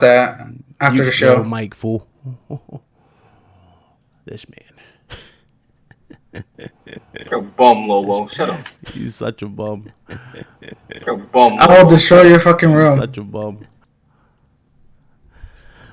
that after the Yo, show. Mike, fool. This man. You're a bum, Lobo. Shut up. He's such a bum. You're a bum, Lobo. I will destroy your fucking He's room. such a bum.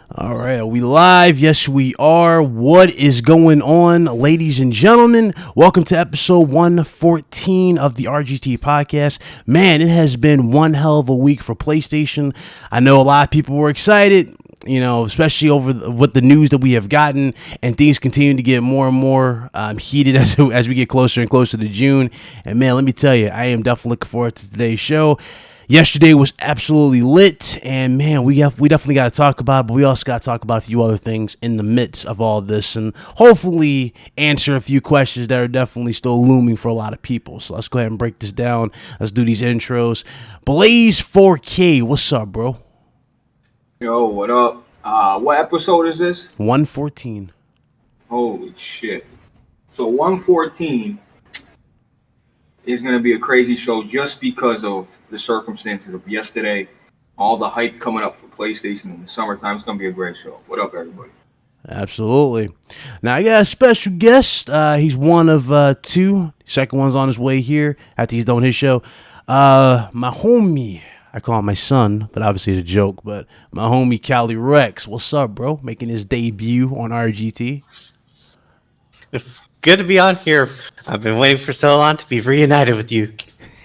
All right, are we live? Yes, we are. What is going on, ladies and gentlemen? Welcome to episode 114 of the RGT podcast. Man, it has been one hell of a week for PlayStation. I know a lot of people were excited, you know, especially over with the news that we have gotten, and things continue to get more and more heated as we get closer and closer to June. And man, let me tell you, I am definitely looking forward to today's show. Yesterday was absolutely lit, and man, we definitely got to talk about it, but we also got to talk about a few other things in the midst of all this, and hopefully answer a few questions that are definitely still looming for a lot of people. So let's go ahead and break this down. Let's do these intros. Blaze 4K, what's up, bro? Yo, what up? What episode is this? 114. Holy shit. So 114 is going to be a crazy show just because of the circumstances of yesterday. All the hype coming up for PlayStation in the summertime. It's going to be a great show. What up, everybody? Absolutely. Now, I got a special guest. He's one of two. Second one's on his way here after he's done his show. My homie, I call him my son, but obviously it's a joke, but my homie Cali Rex. What's up, bro? Making his debut on RGT. Good to be on here. I've been waiting for so long to be reunited with you,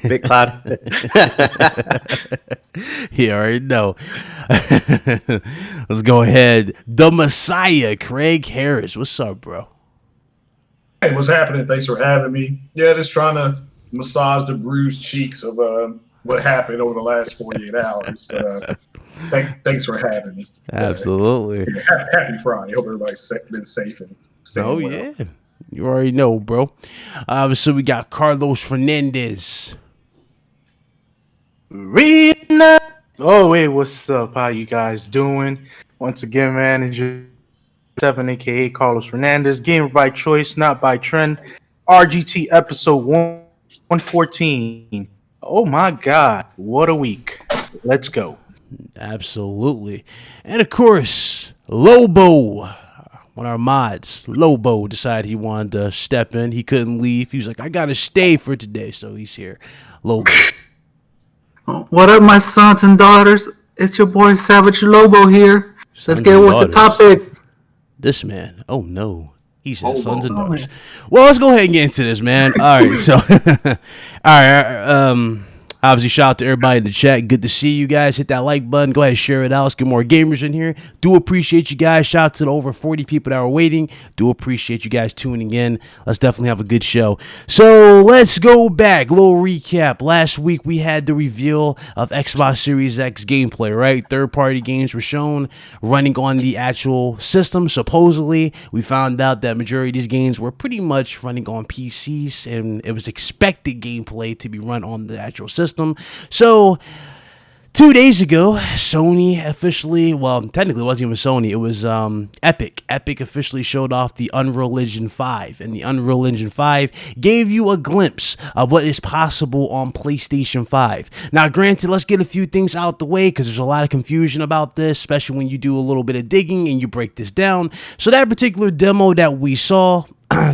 Big Cloud. You already know. Let's go ahead. The Messiah, Craig Harris. What's up, bro? Hey, what's happening? Thanks for having me. Yeah, just trying to massage the bruised cheeks of what happened over the last 48 hours. Thanks for having me. Absolutely. Happy Friday. Hope everybody's been safe and staying well. Yeah. You already know, bro. So we got Carlos Fernandez. Oh, wait, what's up? How you guys doing? Once again, man, it's your 7, a.k.a. Carlos Fernandez. Gamer by choice, not by trend. RGT episode 114. Oh, my God. What a week. Let's go. Absolutely. And, of course, Lobo. One of our mods, Lobo, decided he wanted to step in. He couldn't leave. He was like, I got to stay for today. So he's here. Lobo. What up, my sons and daughters? It's your boy Savage Lobo here. Let's get with the topics. This man. Oh, no. He said sons and daughters. Well, let's go ahead and get into this, man. All right. So, all right. Obviously, shout out to everybody in the chat. Good to see you guys. Hit that like button. Go ahead and share it out. Let's get more gamers in here. Do appreciate you guys. Shout out to the over 40 people that are waiting. Do appreciate you guys tuning in. Let's definitely have a good show. So let's go back. Little recap. Last week, we had the reveal of Xbox Series X gameplay, right? Third-party games were shown running on the actual system. Supposedly, we found out that majority of these games were pretty much running on PCs, and it was expected gameplay to be run on the actual system. So 2 days ago, Sony officially, well, technically it wasn't even Sony, it was Epic. Epic officially showed off the Unreal Engine 5, and the Unreal Engine 5 gave you a glimpse of what is possible on PlayStation 5. Now, granted, let's get a few things out the way, because there's a lot of confusion about this, especially when you do a little bit of digging and you break this down. So that particular demo that we saw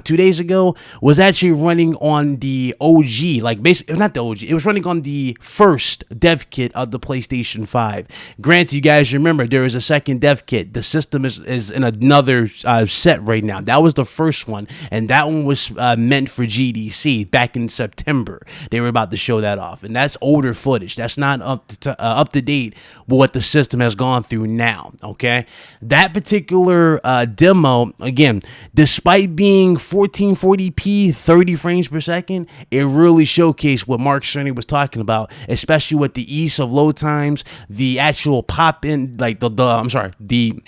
2 days ago was actually running on the OG, like basically not the OG, it was running on the first dev kit of the PlayStation 5. Granted, you guys remember there is a second dev kit. The system is in another set right now. That was the first one, and that one was meant for GDC back in September. They were about to show that off, and that's older footage. That's not up to date with what the system has gone through now. Okay, that particular demo, again, despite being 1440p 30 frames per second, it really showcased what Mark Cerny was talking about, especially with the ease of load times, the actual pop in, like the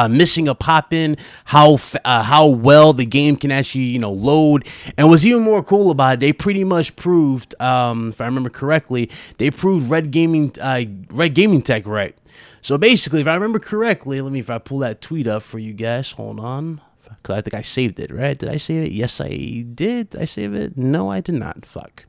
missing a pop in, how well the game can actually load. And what's even more cool about it, they pretty much proved, if I remember correctly, they proved Red Gaming Tech right. So basically, if I remember correctly, if I pull that tweet up for you guys, hold on. If because I think I saved it, right? Did I save it? Yes, I did. Did I save it? No, I did not. Fuck.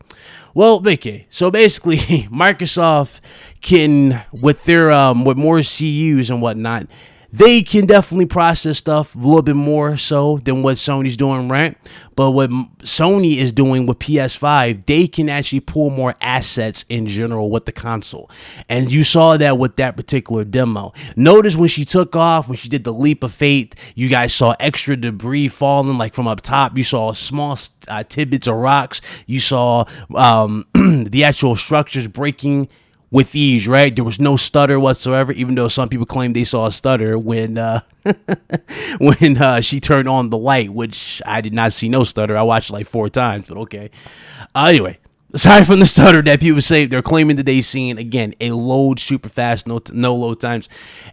Well, okay. So basically, Microsoft can, with their with more CUs and whatnot, they can definitely process stuff a little bit more so than what Sony's doing, right? But what Sony is doing with PS5, they can actually pull more assets in general with the console. And you saw that with that particular demo. Notice when she took off, when she did the leap of fate, you guys saw extra debris falling like from up top. You saw small tidbits of rocks. You saw the actual structures breaking with ease, right? There was no stutter whatsoever, even though some people claim they saw a stutter when when she turned on the light, which I did not see no stutter. I watched it like 4 times, but okay. Anyway, aside from the stutter that people say, they're claiming that they seen, again, a load super fast, no load times.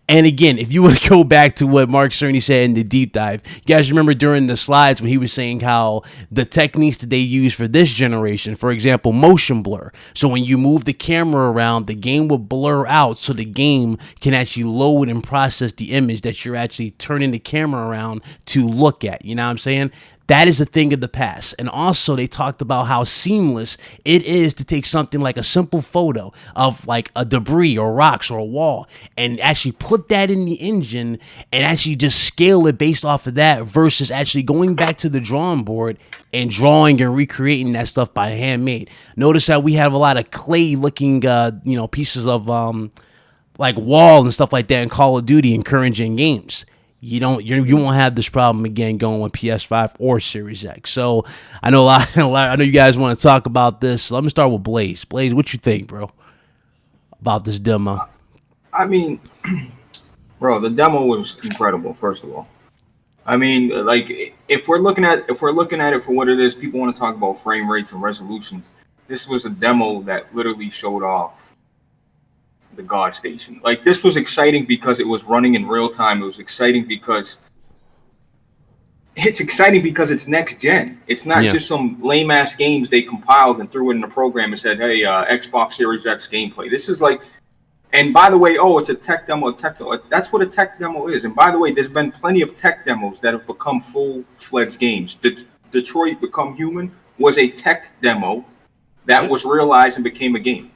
And again, if you would go back to what Mark Cerny said in the deep dive, you guys remember during the slides when he was saying how the techniques that they use for this generation, for example, motion blur. So when you move the camera around, the game will blur out so the game can actually load and process the image that you're actually turning the camera around to look at. You know what I'm saying? That is a thing of the past. And also they talked about how seamless it is to take something like a simple photo of like a debris or rocks or a wall and actually put that in the engine and actually just scale it based off of that versus actually going back to the drawing board and drawing and recreating that stuff by handmade. Notice how we have a lot of clay looking, pieces of like wall and stuff like that in Call of Duty and current gen games. You won't have this problem again going with PS5 or Series X. So I know I know you guys want to talk about this. So let me start with Blaze. Blaze, what you think, bro, about this demo? I mean, bro, the demo was incredible. First of all, I mean, like if we're looking at it for what it is, people want to talk about frame rates and resolutions. This was a demo that literally showed off the God Station. Like, this was exciting because it was running in real time. It was exciting because it's next gen. It's not just some lame ass games they compiled and threw it in the program and said, hey, Xbox Series X gameplay. This is like, and by the way, it's a tech demo. That's what a tech demo is. And by the way, there's been plenty of tech demos that have become full-fledged games. Detroit Become Human was a tech demo that was realized and became a game.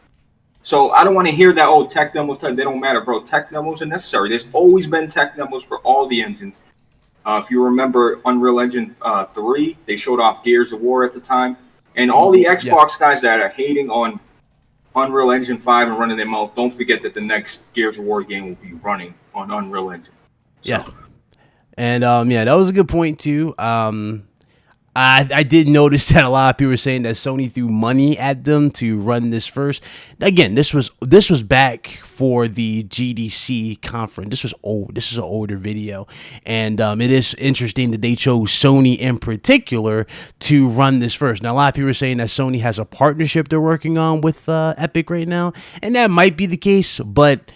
So I don't want to hear that, tech demos, they don't matter, bro. Tech demos are necessary. There's always been tech demos for all the engines. If you remember Unreal Engine 3, they showed off Gears of War at the time. And all the Xbox guys that are hating on Unreal Engine 5 and running their mouth, don't forget that the next Gears of War game will be running on Unreal Engine. So. Yeah. And that was a good point too. I did notice that a lot of people were saying that Sony threw money at them to run this first. Again, this was back for the GDC conference. This was old. This is an older video, and it is interesting that they chose Sony in particular to run this first. Now, a lot of people are saying that Sony has a partnership they're working on with Epic right now, and that might be the case, but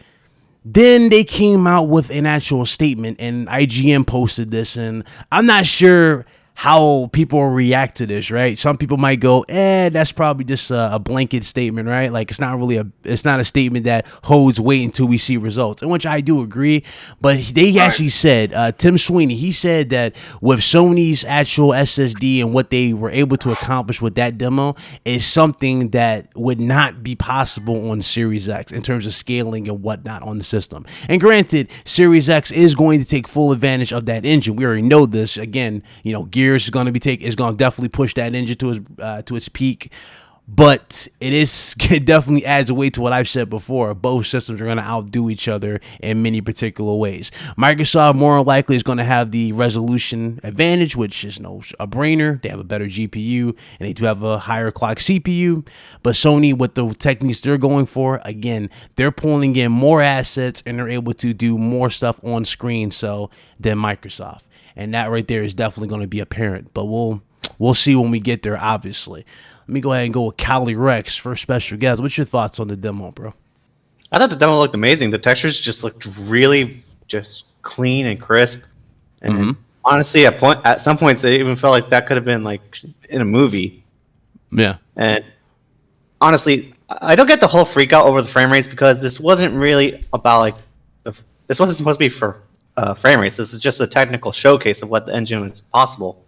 then they came out with an actual statement, and IGN posted this, and I'm not sure how people react to this, right? Some people might go, that's probably just a blanket statement, right? Like it's not a statement that holds weight until we see results, in which I do agree. But they actually said, Tim Sweeney, he said that with Sony's actual SSD and what they were able to accomplish with that demo is something that would not be possible on Series X in terms of scaling and whatnot on the system. And granted, Series X is going to take full advantage of that engine. We already know this. Again, Gears is going to definitely push that engine to its peak, but it definitely adds weight to what I've said before. Both systems are going to outdo each other in many particular ways. Microsoft more than likely is going to have the resolution advantage, which is a brainer. They have a better GPU and they do have a higher clock CPU. But Sony, with the techniques they're going for, again, they're pulling in more assets and they're able to do more stuff on screen than Microsoft. And that right there is definitely going to be apparent. But we'll see when we get there, obviously. Let me go ahead and go with Cali Rex, first special guest. What's your thoughts on the demo, bro? I thought the demo looked amazing. The textures just looked really just clean and crisp. And honestly, at some points, it even felt like that could have been like in a movie. Yeah. And honestly, I don't get the whole freak out over the frame rates because this wasn't really about this wasn't supposed to be for frame rates. This is just a technical showcase of what the engine is possible.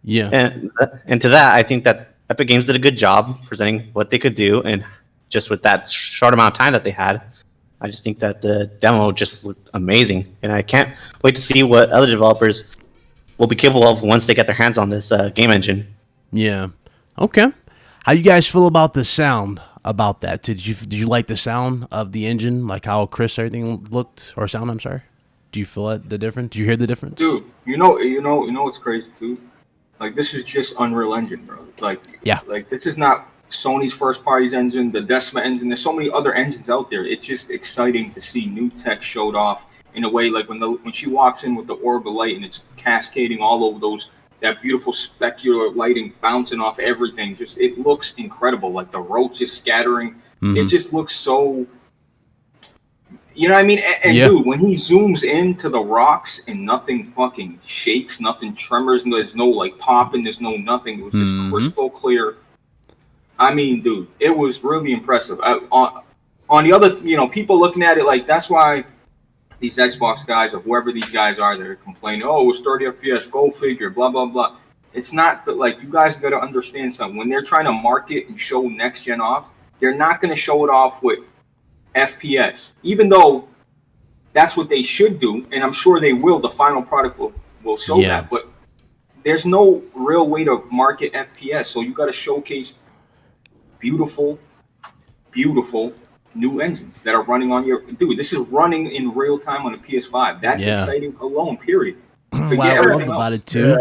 Yeah. And to that, I think that Epic Games did a good job presenting what they could do, and just with that short amount of time that they had, I just think that the demo just looked amazing, and I can't wait to see what other developers will be capable of once they get their hands on this game engine. Yeah. Okay. How you guys feel about the sound about that? Did you like the sound of the engine, like how crisp everything looked or sound? I'm sorry. Do you feel the difference? Do you hear the difference? Dude, you know what's crazy too? Like, this is just Unreal Engine, bro. Like, yeah. Like, this is not Sony's first party's engine, the Decima engine. There's so many other engines out there. It's just exciting to see new tech showed off in a way, like when she walks in with the orb of light and it's cascading all over that beautiful specular lighting bouncing off everything. Just, it looks incredible. Like the roaches scattering. Mm-hmm. It just looks so, you know what I mean? And dude, when he zooms into the rocks and nothing fucking shakes, nothing tremors, there's no like popping, there's no nothing. It was just crystal clear. I mean, dude, it was really impressive. On the other, people looking at it like, that's why these Xbox guys or whoever these guys are that are complaining, oh, it was 30 FPS, go figure, blah, blah, blah. It's not that, like, you guys got to understand something. When they're trying to market and show next gen off, they're not going to show it off with FPS, even though that's what they should do. And I'm sure they will. The final product will show that. But there's no real way to market FPS. So you got to showcase beautiful new engines that are running on your dude. This is running in real time on a PS5. That's exciting alone. Period. What I loved about it too,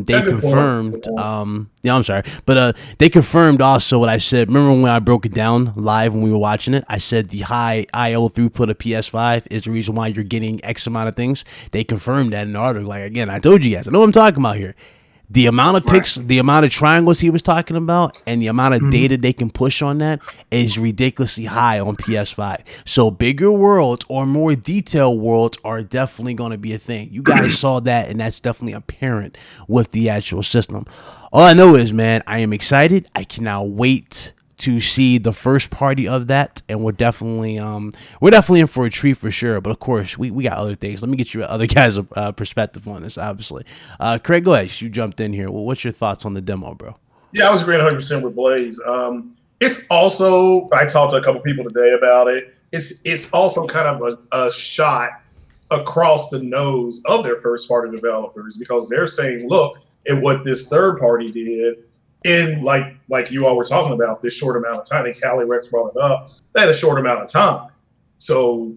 they confirmed. I'm sorry, but they confirmed also what I said. Remember when I broke it down live when we were watching it? I said the high I/O throughput of PS5 is the reason why you're getting X amount of things. They confirmed that in the article. Like, again, I told you guys, I know what I'm talking about here. The amount of pixels, the amount of triangles he was talking about, and the amount of data they can push on that is ridiculously high on PS5. So bigger worlds or more detailed worlds are definitely going to be a thing. You guys saw that, and that's definitely apparent with the actual system. All I know is, man, I am excited. I cannot wait to see the first party of that, and we're definitely in for a treat for sure. But of course, we got other things. Let me get you other guys' perspective on this. Obviously, Craig, go ahead. You jumped in here. Well, what's your thoughts on the demo, bro? Yeah, I was agreeing 100% with Blaze. It's also, I talked to a couple people today about it. It's also kind of a shot across the nose of their first party developers, because they're saying, look at what this third party did in like you all were talking about, this short amount of time. And Callie Rex brought it up. They had a short amount of time. So,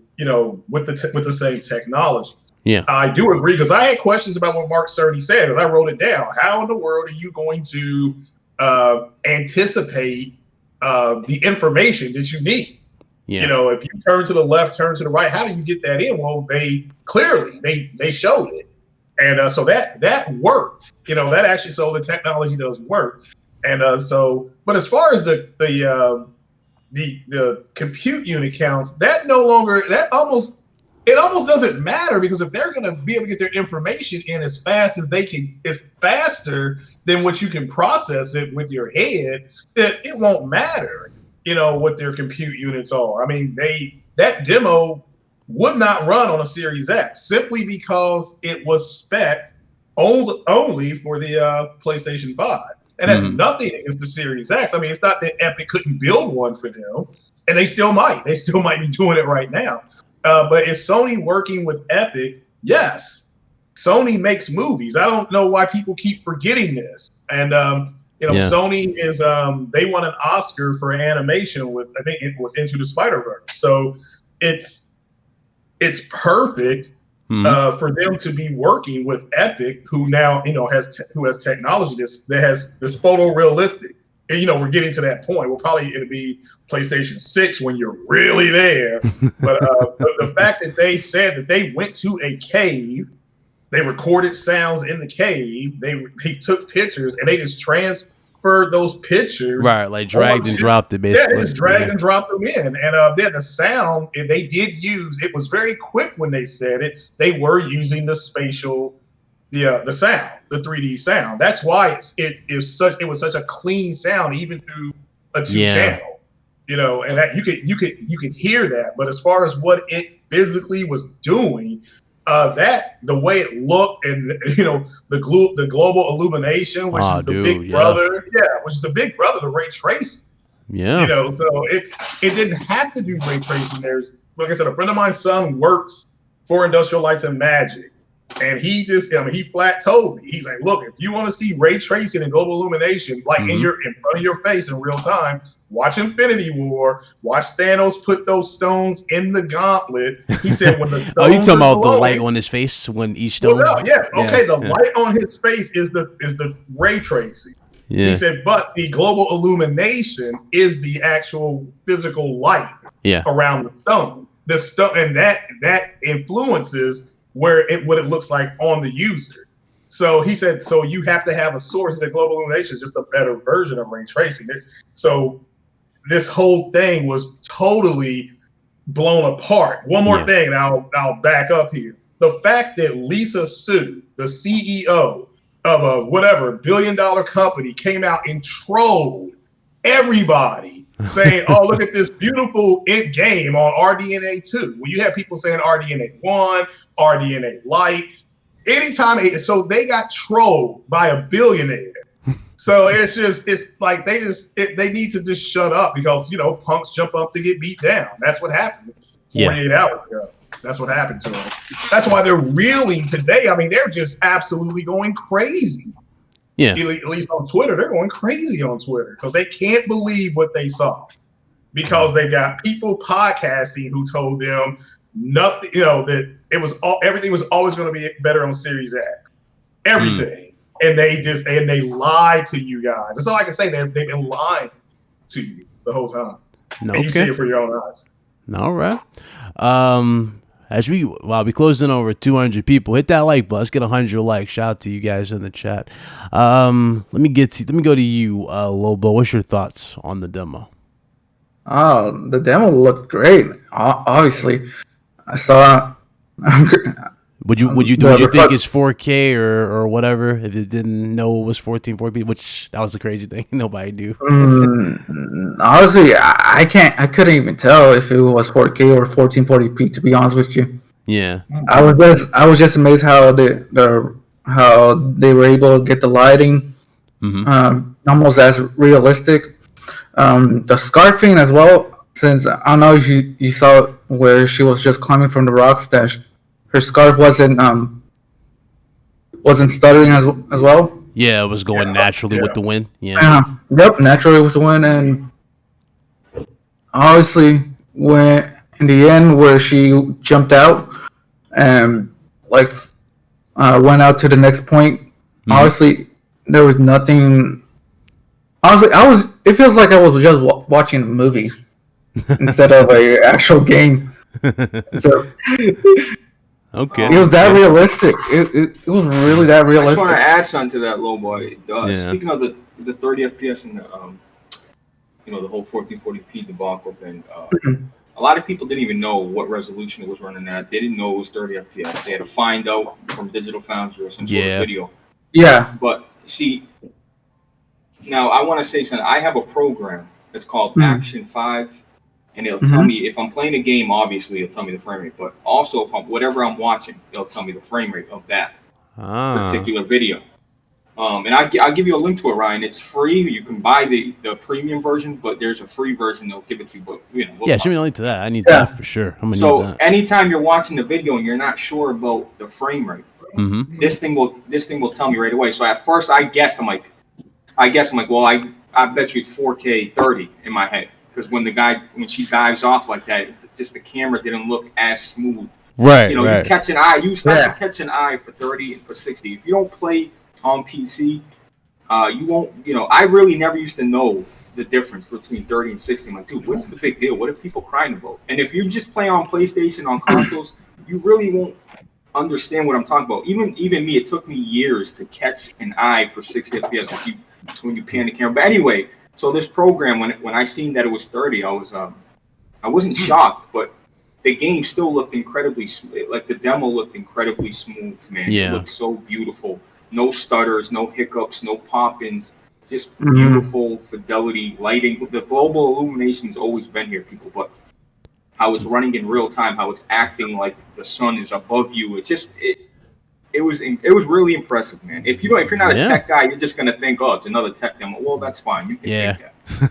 with the same technology. Yeah, I do agree, because I had questions about what Mark Cerny said, and I wrote it down. How in the world are you going to anticipate the information that you need? Yeah. If you turn to the left, turn to the right, how do you get that in? Well, they clearly they showed it. And so that worked, that actually, so the technology does work. And but as far as the compute unit counts, it almost doesn't matter, because if they're going to be able to get their information in as fast as they can, it's faster than what you can process it with your head, that it won't matter, what their compute units are. I mean, that demo would not run on a Series X, simply because it was spec'd only for the PlayStation 5. And that's nothing against the Series X. I mean, it's not that Epic couldn't build one for them, and they still might. They still might be doing it right now. But is Sony working with Epic? Yes. Sony makes movies. I don't know why people keep forgetting this. And Sony is they won an Oscar for animation with, I think, with Into the Spider-Verse. So it's perfect for them to be working with Epic, who now has technology that has this photorealistic. And, we're getting to that point. It'll be PlayStation 6 when you're really there. But the fact that they said that they went to a cave, they recorded sounds in the cave, they took pictures, and they just transferred those pictures. Right, like dragged and dropped it, basically. Yeah, they just dragged and dropped them in. And then the sound, they did use, it was very quick when they said it, they were using the spatial, the sound, the 3D sound. That's why it was such a clean sound, even through a 2-channel, and that you could hear that. But as far as what it physically was doing, that the way it looked, and the global illumination, which is the big brother, which is the big brother to ray tracing. Yeah. So it didn't have to do ray tracing. There's, like I said, a friend of mine's son works for Industrial Lights and Magic. And he just, he flat told me, he's like, look, if you want to see ray tracing and global illumination, like in front of your face in real time, watch Infinity War, watch Thanos put those stones in the gauntlet. He said when the stones you talking about the light on his face when each stone? Well, the light on his face is the ray tracing. Yeah. He said, but the global illumination is the actual physical light around the stone. The stone, and that influences what it looks like on the user. So he said, so you have to have a source. He said global illumination is just a better version of ray tracing. So this whole thing was totally blown apart. One more thing, and I'll back up here. The fact that Lisa Su, the CEO of a $1 billion company, came out and trolled everybody saying, oh, look at this beautiful game on RDNA 2. Well, you have people saying RDNA 1, RDNA Lite. So they got trolled by a billionaire. So it's like they need to just shut up because, punks jump up to get beat down. That's what happened 48 hours ago. That's what happened to them. That's why they're reeling today. I mean, they're just absolutely going crazy. Yeah. At least on Twitter, they're going crazy on Twitter because they can't believe what they saw. Because they've got people podcasting who told them nothing, that everything was always going to be better on Series X. Everything. And they lied to you guys. That's all I can say. They've been lying to you the whole time. And you see it for your own eyes. All right. As we closed in over 200 people, hit that like button. Let's get 100 likes. Shout out to you guys in the chat. Let me go to you, Lobo. What's your thoughts on the demo? Oh, the demo looked great. Obviously, I saw. Would you think it's 4K or whatever if it didn't know it was 1440p? Which that was the crazy thing. Nobody knew. Honestly, I couldn't even tell if it was 4K or 1440p. To be honest with you. Yeah. I was just amazed how they were able to get the lighting almost as realistic. The scarfing as well. Since I don't know if you saw where she was just climbing from the rocks, that her scarf wasn't stuttering as well. Yeah, it was going naturally with the wind. Yeah. Yep, naturally with the wind, and obviously when in the end where she jumped out and went out to the next point. Obviously, there was nothing. Honestly, it feels like I was just watching a movie instead of an actual game. So. Okay. It was that realistic. It was really that realistic. I just want to add something to that, low boy. Speaking of the 30 FPS and the whole 1440p debacle thing, a lot of people didn't even know what resolution it was running at. They didn't know it was 30 FPS. They had to find out from Digital Foundry or some sort of video. Yeah. But see, now I want to say something. I have a program that's called Action 5. And it'll tell me if I'm playing a game. Obviously, it'll tell me the frame rate. But also, if whatever I'm watching, it'll tell me the frame rate of that particular video. And I'll give you a link to it, Ryan. It's free. You can buy the premium version, but there's a free version they'll give it to you. But send me a link to that. I need that for sure. I'm gonna need that. Anytime you're watching the video and you're not sure about the frame rate, this thing will tell me right away. So at first, I guessed. I'm like, well, I bet you it's 4K 30 in my head. Because when she dives off like that, just the camera didn't look as smooth. Right. You catch an eye. You start to catch an eye for 30 and for 60. If you don't play on PC, you won't. I really never used to know the difference between 30 and 60. I'm like, dude, what's the big deal? What are people crying about? And if you just play on PlayStation on consoles, you really won't understand what I'm talking about. Even me, it took me years to catch an eye for 60 FPS when you pan the camera. But anyway. So this program, when I seen that it was 30, I wasn't shocked, but the game still looked incredibly like the demo looked incredibly smooth, man. Yeah. It looked so beautiful. No stutters, no hiccups, no pop-ins, just beautiful fidelity, lighting. The global illumination's always been here, people, but how it's running in real time, how it's acting like the sun is above you. It's just it was really impressive, man. If you're not a tech guy, you're just gonna think, oh, it's another tech demo. Well, that's fine. You can think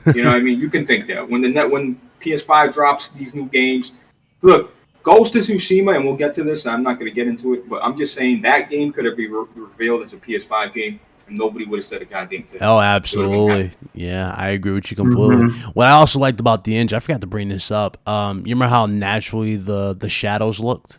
that. You know what I mean? You can think that when when PS5 drops these new games. Look, Ghost of Tsushima, and we'll get to this. I'm not going to get into it, but I'm just saying that game could have been revealed as a PS5 game, and nobody would have said a goddamn thing. Oh, absolutely. Yeah, I agree with you completely. What I also liked about the engine, I forgot to bring this up. You remember how naturally the shadows looked,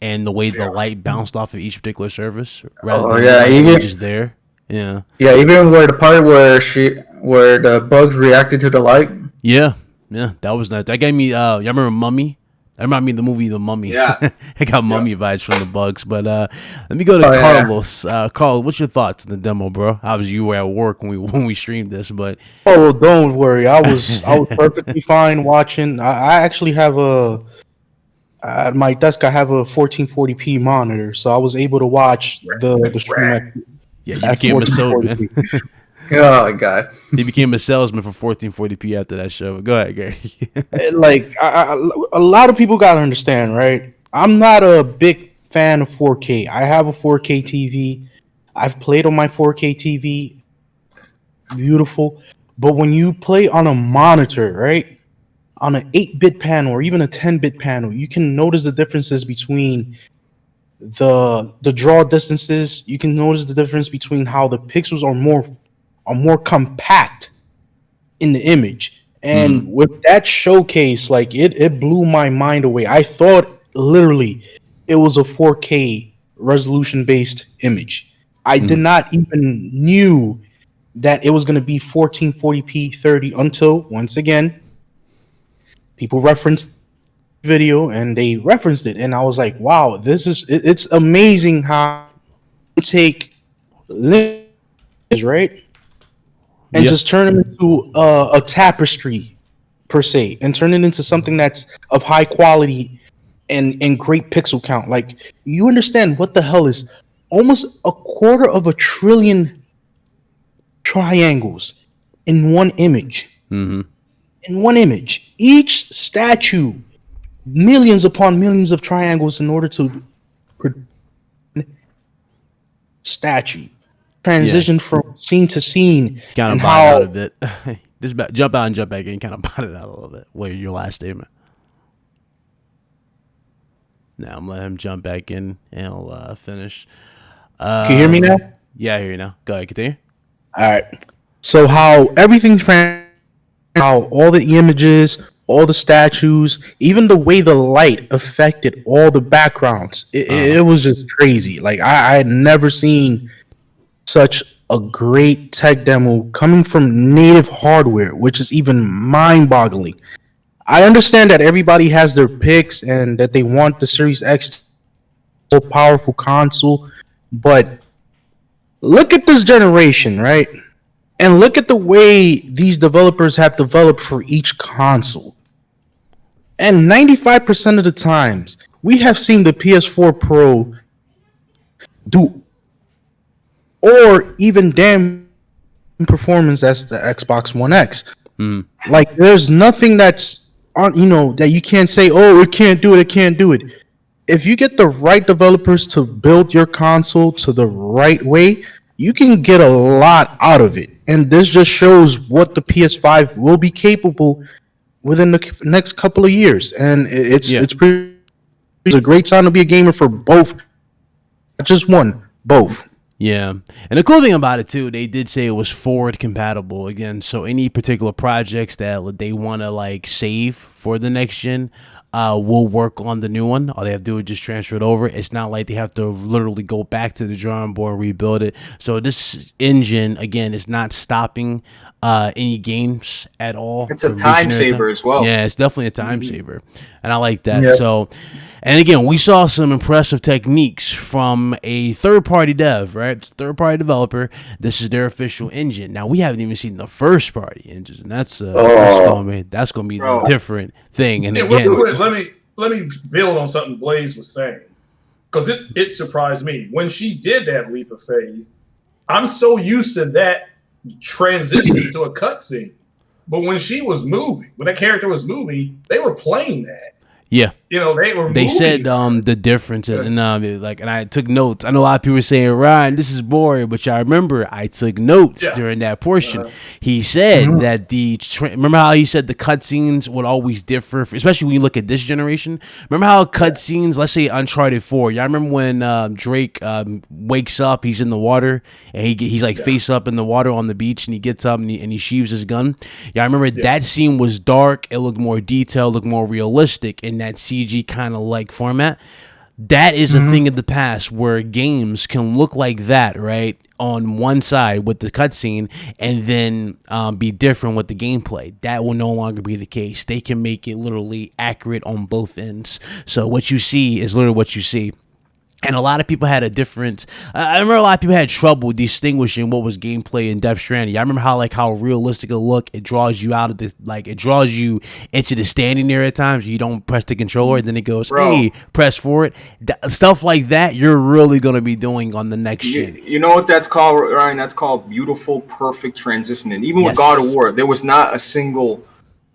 and the way the light bounced off of each particular surface, rather than even just there. Yeah. Yeah, even where the part where the bugs reacted to the light. Yeah, that was nice. That gave me y'all remember Mummy? That reminded me of the movie The Mummy. Yeah. I got Mummy vibes from the bugs. But let me go to Carlos. Carl, what's your thoughts on the demo, bro? Obviously, you were at work when we streamed this, but well, don't worry. I was perfectly fine watching. I actually have at my desk. I have a 1440p monitor, so I was able to watch the stream. You became a salesman. Oh God, he became a salesman for 1440p after that show. Go ahead, Gary. Like a lot of people gotta understand, right? I'm not a big fan of 4K. I have a 4K TV. I've played on my 4K TV. Beautiful, but when you play on a monitor, right, on an 8-bit panel or even a 10-bit panel, you can notice the differences between the draw distances. You can notice the difference between how the pixels are more compact in the image. And with that showcase, like it blew my mind away. I thought literally it was a 4K resolution based image. I did not even knew that it was going to be 1440p 30 until once again people referenced video and they referenced it, and I was like, wow, it's amazing how you take images, right, and just turn them into a tapestry per se, and turn it into something that's of high quality and great pixel count. Like, you understand what the hell is almost 250 billion triangles in one image. In one image, each statue, millions upon millions of triangles in order to statue transition from scene to scene. Kind of bought out a bit. Just jump out and jump back in. Kind of bought it out a little bit. Wait, your last statement. Now I'm letting him jump back in and he'll finish. Can you hear me now? Yeah, I hear you now. Go ahead, continue. All right. So how everything, how all the images, all the statues, even the way the light affected all the backgrounds, it was just crazy. Like I had never seen such a great tech demo coming from native hardware, which is even mind-boggling. I understand that everybody has their picks and that they want the Series X so powerful console, but look at this generation, right? And look at the way these developers have developed for each console. And 95% of the times, we have seen the PS4 Pro do or even damn performance as the Xbox One X. Like, there's nothing that's on, that you can't say, oh, it can't do it. If you get the right developers to build your console to the right way, you can get a lot out of it. And this just shows what the PS5 will be capable within the next couple of years. And it's a great time to be a gamer for both. Not just one, both. Yeah. And the cool thing about it, too, they did say it was forward compatible. Again, so any particular projects that they want to, like, save for the next gen will work on the new one. All they have to do is just transfer it over. It's not like they have to literally go back to the drawing board and rebuild it. So this engine, again, is not stopping any games at all. It's a time saver as well. Yeah, it's definitely a time saver. And I like that. Yeah. So, and again, we saw some impressive techniques from a third-party dev, right? It's a third-party developer. This is their official engine. Now, we haven't even seen the first-party engines, and that's going to be a different thing. And again, let me build on something Blaze was saying, because it surprised me when she did that leap of faith. I'm so used to that transition to a cutscene. But when she was moving, when that character was moving, they were playing that. Yeah. You know, they were. They said the difference, and I took notes. I know a lot of people were saying, Ryan, this is boring, but y'all remember I took notes during that portion. He said that remember how he said the cutscenes would always differ, especially when you look at this generation. Remember how cutscenes, let's say Uncharted 4, y'all remember when Drake wakes up, he's in the water, and he's like face up in the water on the beach, and he gets up and he sheaves his gun. Y'all remember that scene was dark, it looked more detailed, looked more realistic, and that CG kind of like format. That is a thing of the past where games can look like that, right, on one side with the cutscene, and then be different with the gameplay. That will no longer be the case. They can make it literally accurate on both ends. So what you see is literally what you see. And a lot of people had a different. I remember a lot of people had trouble distinguishing what was gameplay in Death Stranding. I remember how realistic it looked. It draws you out of it draws you into the standing there at times. You don't press the controller, and then it goes, hey, press forward. Stuff like that, you're really gonna be doing on the next gen. You know what that's called, Ryan? That's called beautiful, perfect transition. And even with God of War, there was not a single.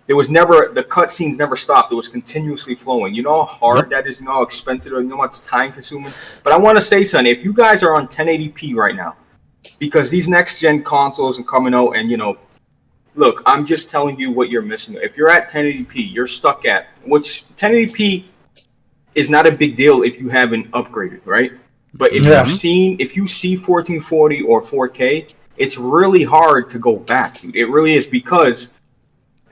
There was never, the cutscenes never stopped. It was continuously flowing. You know how hard that is, you know how expensive, you know how much time consuming. But I want to say something. If you guys are on 1080p right now, because these next gen consoles are coming out, and look, I'm just telling you what you're missing. If you're at 1080p, you're stuck at, which 1080p is not a big deal if you haven't upgraded, right? But if you see 1440 or 4K, it's really hard to go back, dude. It really is, because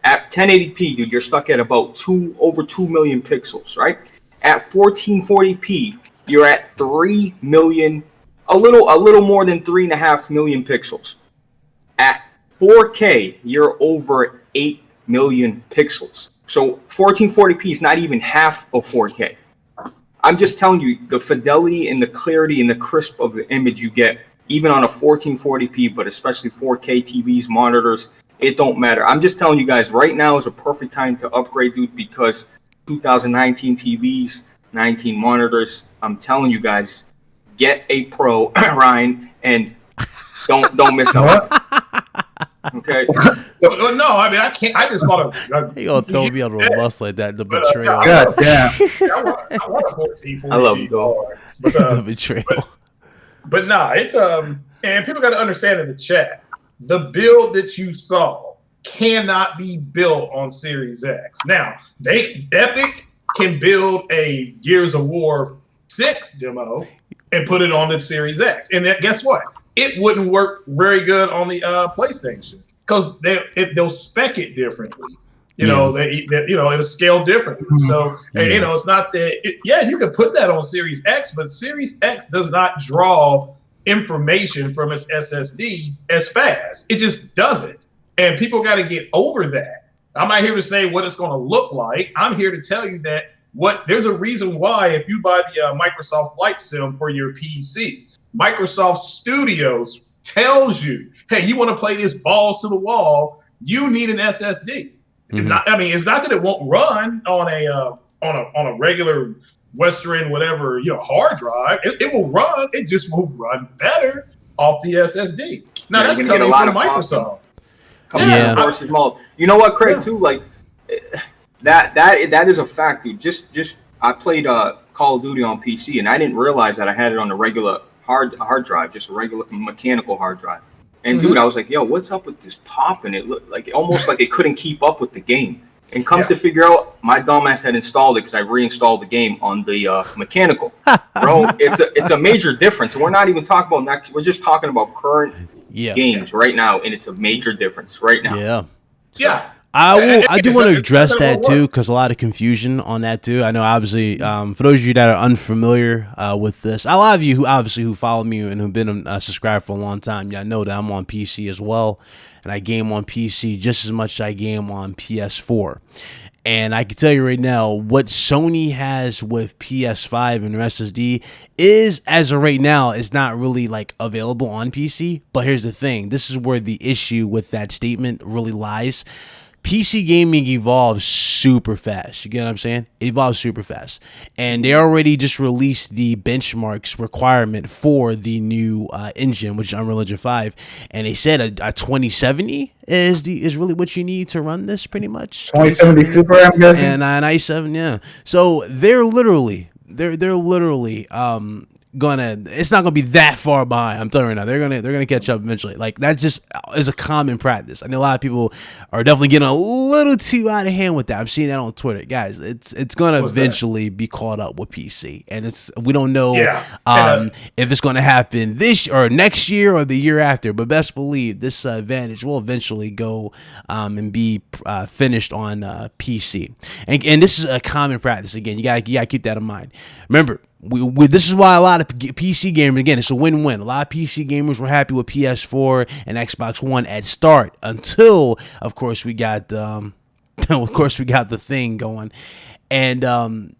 at 1080p, dude, you're stuck at about over 2 million pixels, right? At 1440p, you're at 3 million, a little more than 3.5 million pixels. At 4K, you're over 8 million pixels. So 1440p is not even half of 4K. I'm just telling you, the fidelity and the clarity and the crisp of the image you get, even on a 1440p, but especially 4K TVs, monitors, it don't matter. I'm just telling you guys, right now is a perfect time to upgrade, dude, because 2019 TVs, 19 monitors, I'm telling you guys, get a Pro, Ryan, and don't miss out. Okay? No, I mean, I can't. I just want to. You gonna throw me on the bus like that? The betrayal. God damn. I want a 1440. I love you, though. The betrayal. But nah, it's and people got to understand in the chat, the build that you saw cannot be built on Series X. Now, Epic can build a Gears of War 6 demo and put it on the Series X. And guess what? It wouldn't work very good on the PlayStation, because they'll spec it differently. It'll scale differently. So, it's not that. You could put that on Series X, but Series X does not draw information from its SSD as fast. It just doesn't. And people got to get over that. I'm not here to say what it's going to look like. I'm here to tell you that there's a reason why, if you buy the Microsoft Flight Sim for your PC, Microsoft Studios tells you, hey, you want to play this balls to the wall, you need an SSD. It's not that it won't run on a regular Western whatever hard drive. It will run. It just will run better off the SSD. Now that's coming from Microsoft. You know what, Craig? Too, like that is a fact, dude. Just I played Call of Duty on PC, and I didn't realize that I had it on a regular hard drive, just a regular mechanical hard drive. And dude, I was like, yo, what's up with this pop? And it looked like almost like it couldn't keep up with the game. And come to figure out, my dumbass had installed it because I reinstalled the game on the mechanical. Bro, it's a major difference. And we're not even talking about next. We're just talking about current games right now, and it's a major difference right now. I do want to address that too, because a lot of confusion on that too. I know, obviously, for those of you that are unfamiliar with this, a lot of you who follow me and who've been subscribed for a long time, y'all know that I'm on PC as well, and I game on PC just as much as I game on PS4. And I can tell you right now, what Sony has with PS5 and their SSD is, as of right now, is not really like available on PC. But here's the thing: this is where the issue with that statement really lies. PC gaming evolves super fast. You get what I'm saying? It evolves super fast. And they already just released the benchmarks requirement for the new engine, which is Unreal Engine 5. And they said a 2070 is really what you need to run this, pretty much. 2070 Super, I'm guessing. And an i7, yeah. So they're literally it's not gonna be that far behind. I'm telling you right now, they're gonna catch up eventually. Like, that just is a common practice. I know a lot of people are definitely getting a little too out of hand with that. I'm seeing that on Twitter, guys. It's gonna eventually be caught up with PC, and we don't know if it's gonna happen this or next year or the year after. But best believe this advantage will eventually go and be finished on PC. And this is a common practice. Again, you gotta keep that in mind. Remember, this is why a lot of PC gamers, again, it's a win-win. A lot of PC gamers were happy with PS4 and Xbox One at start until, of course, we got the thing going, and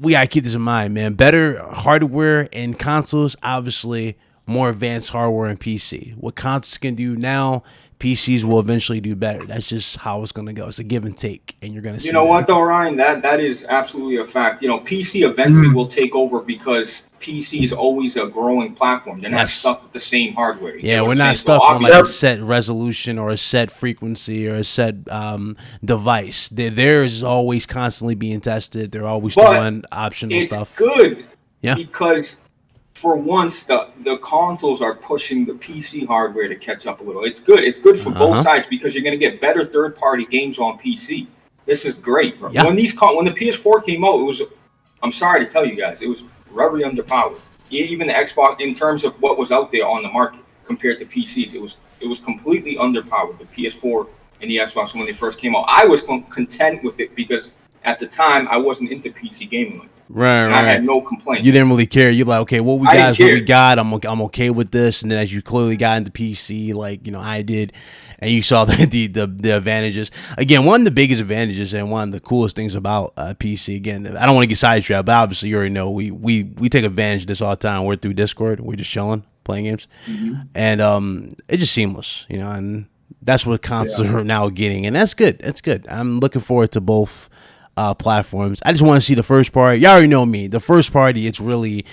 we gotta keep this in mind, man. Better hardware in consoles, obviously. More advanced hardware in PC. What consoles can do now, PCs will eventually do better. That's just how it's going to go. It's a give and take, and you're going to see. You know what, though, Ryan? That is absolutely a fact. You know, PC eventually will take over because PC is always a growing platform. They're not stuck with the same hardware. Yeah, we're not stuck on like a set resolution or a set frequency or a set device. Theirs is always constantly being tested. They're always doing optional stuff. It's good because, for once, the consoles are pushing the PC hardware to catch up a little. It's good. It's good for both sides because you're going to get better third-party games on PC. This is great. Yeah. When the PS4 came out, I'm sorry to tell you guys, it was very underpowered. Even the Xbox, in terms of what was out there on the market compared to PCs, it was completely underpowered. The PS4 and the Xbox when they first came out, I was content with it because at the time I wasn't into PC gaming like that. Right. I had no complaints. You didn't really care. You're like, okay, what we got is what we got. I'm okay with this. And then as you clearly got into PC, like, you know, I did, and you saw the advantages. Again, one of the biggest advantages and one of the coolest things about PC. Again, I don't want to get sidetracked, but obviously you already know we take advantage of this all the time. We're through Discord. We're just chilling, playing games, and it's just seamless, you know. And that's what consoles are now getting, and that's good. That's good. I'm looking forward to both platforms. I just want to see the first party. Y'all already know me. The first party, it's really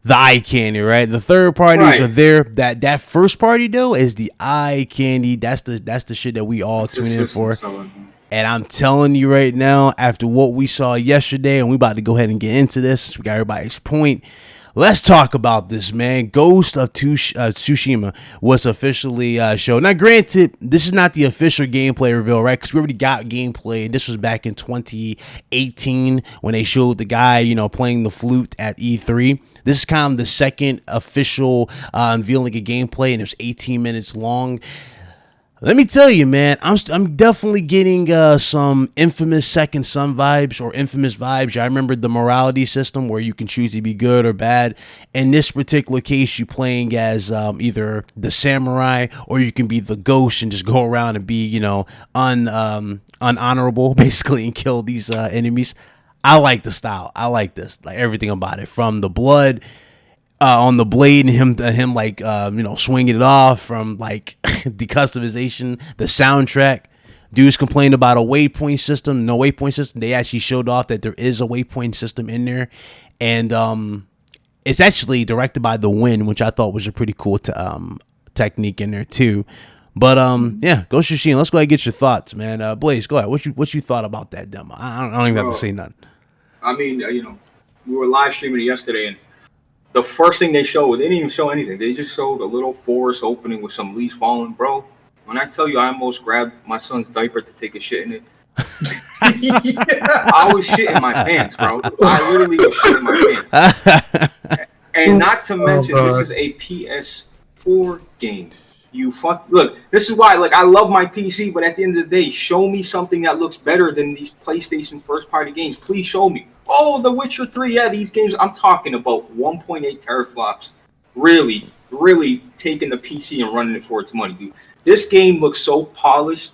the eye candy, right? The third parties are there. That first party though is the eye candy. That's the shit that we all tune in for. And I'm telling you right now, after what we saw yesterday, and we about to go ahead and get into this, since we got everybody's point. Let's talk about this, man. Ghost of Tsushima was officially shown. Now, granted, this is not the official gameplay reveal, right? Because we already got gameplay. This was back in 2018 when they showed the guy, you know, playing the flute at E3. This is kind of the second official unveiling of gameplay, and it was 18 minutes long. Let me tell you, man, I'm definitely getting some Infamous Second Son vibes or Infamous vibes. I remember the morality system where you can choose to be good or bad. In this particular case, you're playing as either the samurai or you can be the ghost and just go around and be, you know, unhonorable, basically, and kill these enemies. I like the style. I like this, like everything about it, from the blood on the blade and him like you know, swinging it off, from like the customization, the soundtrack. Dudes complained about a waypoint system. No waypoint system. They actually showed off that there is a waypoint system in there, and it's actually directed by The Wind, which I thought was a pretty cool technique in there too. But yeah, Ghost of Tsushima. Let's go ahead and get your thoughts, man. Blaze, go ahead. What you thought about that demo? I don't even have to say nothing. I mean, you know, we were live streaming it yesterday, and the first thing they showed, they didn't even show anything. They just showed a little forest opening with some leaves falling. Bro, when I tell you I almost grabbed my son's diaper to take a shit in it, I was shitting my pants, bro. I literally was shitting my pants. And not to mention, this is a PS4 game. Look, this is why, like, I love my PC, but at the end of the day, show me something that looks better than these PlayStation first-party games. Please show me. Oh, The Witcher 3, yeah, these games, I'm talking about 1.8 teraflops. Really, really taking the PC and running it for its money, dude. This game looks so polished.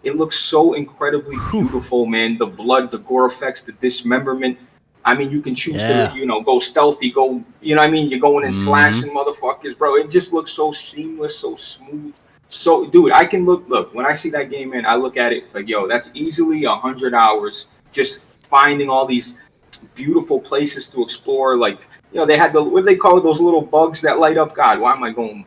It looks so incredibly beautiful, man. The blood, the gore effects, the dismemberment. I mean, you can choose to, you know, go stealthy, you know what I mean? You're going and slashing motherfuckers, bro. It just looks so seamless, so smooth, so, dude, I can look when I see that game, man. I look at it. It's like, yo, that's easily 100 hours just finding all these beautiful places to explore. Like, they had what do they call it, those little bugs that light up. God, why am I going?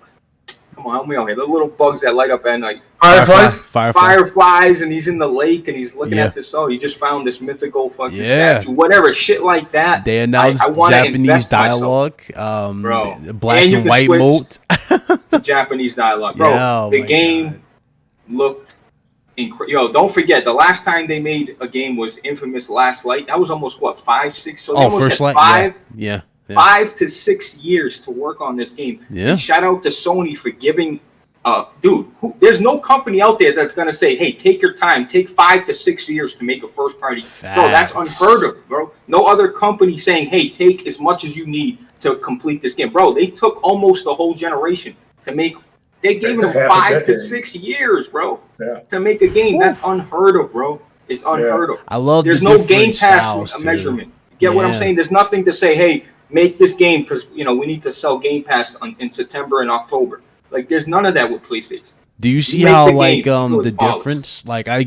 Come on, help me out here. The little bugs that light up at night. Fireflies, and he's in the lake and he's looking at this. Oh, he just found this mythical fucking statue, whatever, shit like that. They announced Japanese dialogue, bro. black and white mode. The Japanese dialogue, bro. The game looked incredible. Yo, don't forget, the last time they made a game was Infamous Last Light. That was almost 5, 6. So they almost had 5 to 6 years to work on this game. Yeah. And shout out to Sony for giving. There's no company out there that's gonna say, "Hey, take your time, take 5 to 6 years to make a first party." Bro, that's unheard of, bro. No other company saying, "Hey, take as much as you need to complete this game." Bro, they took almost the whole generation to make. They gave them 5 to 6 years, bro, to make a game. That's unheard of, bro. It's unheard of. I love. There's no Game Pass measurement. Get what I'm saying? There's nothing to say, "Hey, make this game because we need to sell Game Pass in September and October." Like, there's none of that with PlayStation. Do you see how the difference? Like, I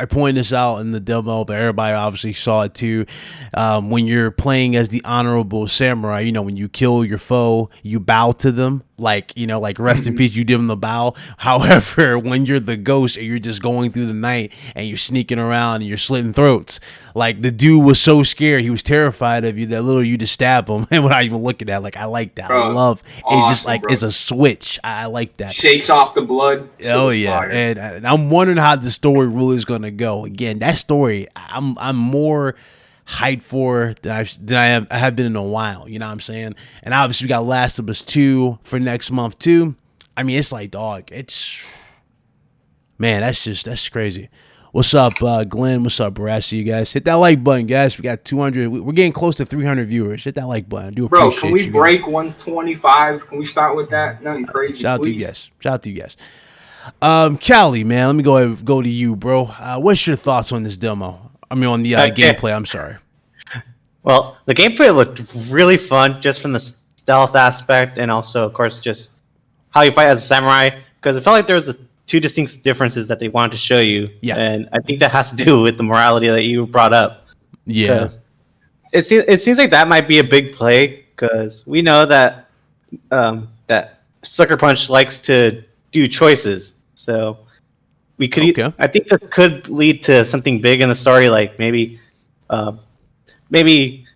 pointed this out in the demo, but everybody obviously saw it too. When you're playing as the honorable samurai, when you kill your foe, you bow to them. Like, rest in peace, you give them the bow. However, when you're the ghost and you're just going through the night and you're sneaking around and you're slitting throats, like, the dude was so scared, he was terrified of you that literally you just stab him and without even looking at it. Like, I like that. Bro, I love awesome, it's just like, it's a switch. I like that. Shakes off the blood. Oh yeah, and I'm wondering how the story really is gonna go. Again, that story, I'm more hyped for than I have been in a while. You know what I'm saying? And obviously we got Last of Us 2 for next month too. I mean, it's like, dog, that's crazy. What's up, Glenn? What's up, Barassi? You guys hit that like button, guys. We got 200. We're getting close to 300 viewers. Hit that like button. I do appreciate Bro, can we break 125? Can we start with that? Nothing crazy. Shout out to you guys. Callie, man, let me go to you, bro. What's your thoughts on this demo? I mean, on the gameplay. I'm sorry. Well, the gameplay looked really fun, just from the stealth aspect, and also, of course, just how you fight as a samurai. Because it felt like there was two distinct differences that they wanted to show you. Yeah, and I think that has to do with the morality that you brought up. Yeah, it seems like that might be a big play, because we know that that Sucker Punch likes to do choices, so we could. Okay. I think this could lead to something big in the story, like maybe the main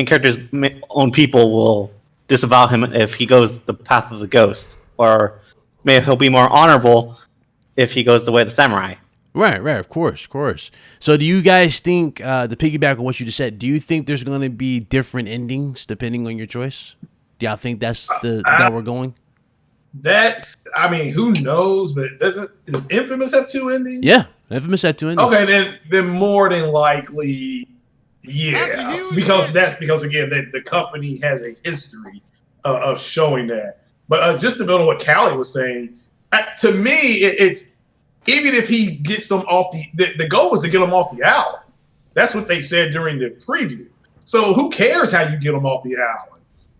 character's own people will disavow him if he goes the path of the ghost, or maybe he'll be more honorable if he goes the way of the samurai. Right, of course. So do you guys think, to piggyback on what you just said, do you think there's going to be different endings depending on your choice? Do y'all think that's that we're going? Who knows? But does Infamous have 2 endings? Yeah, Infamous had 2 endings. Okay, then more than likely, yeah, because again, the company has a history of showing that. But just to build on what Callie was saying, to me, it's even if he gets them off the goal is to get them off the island. That's what they said during the preview. So who cares how you get them off the island?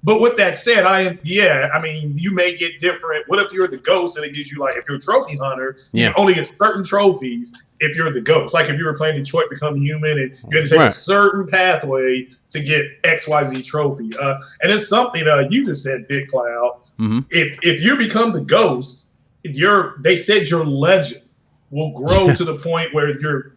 But with that said, you may get different. What if you're the ghost and it gives you, like, if you're a trophy hunter, you only get certain trophies if you're the ghost. Like if you were playing Detroit Become Human and you had to take a certain pathway to get XYZ trophy. And it's something you just said, Big Cloud. Mm-hmm. If you become the ghost, they said your legend will grow to the point where your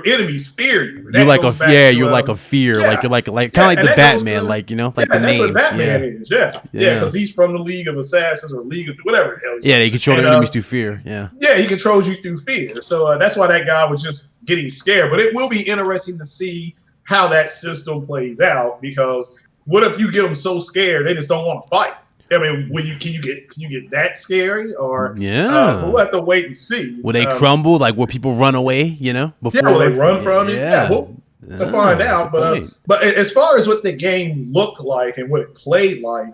enemies fear you. You're like a fear. Yeah. Like you're like kind of like the Batman, like the name. That's what Batman is. Yeah, because he's from the League of Assassins or League of whatever the hell. They control their enemies through fear. Yeah, he controls you through fear. So that's why that guy was just getting scared. But it will be interesting to see how that system plays out, because what if you get them so scared they just don't want to fight? I mean, can you get that scary, or we'll have to wait and see. Will they crumble? Like, will people run away? Before will they run from it? Yeah, to find out. But as far as what the game looked like and what it played like,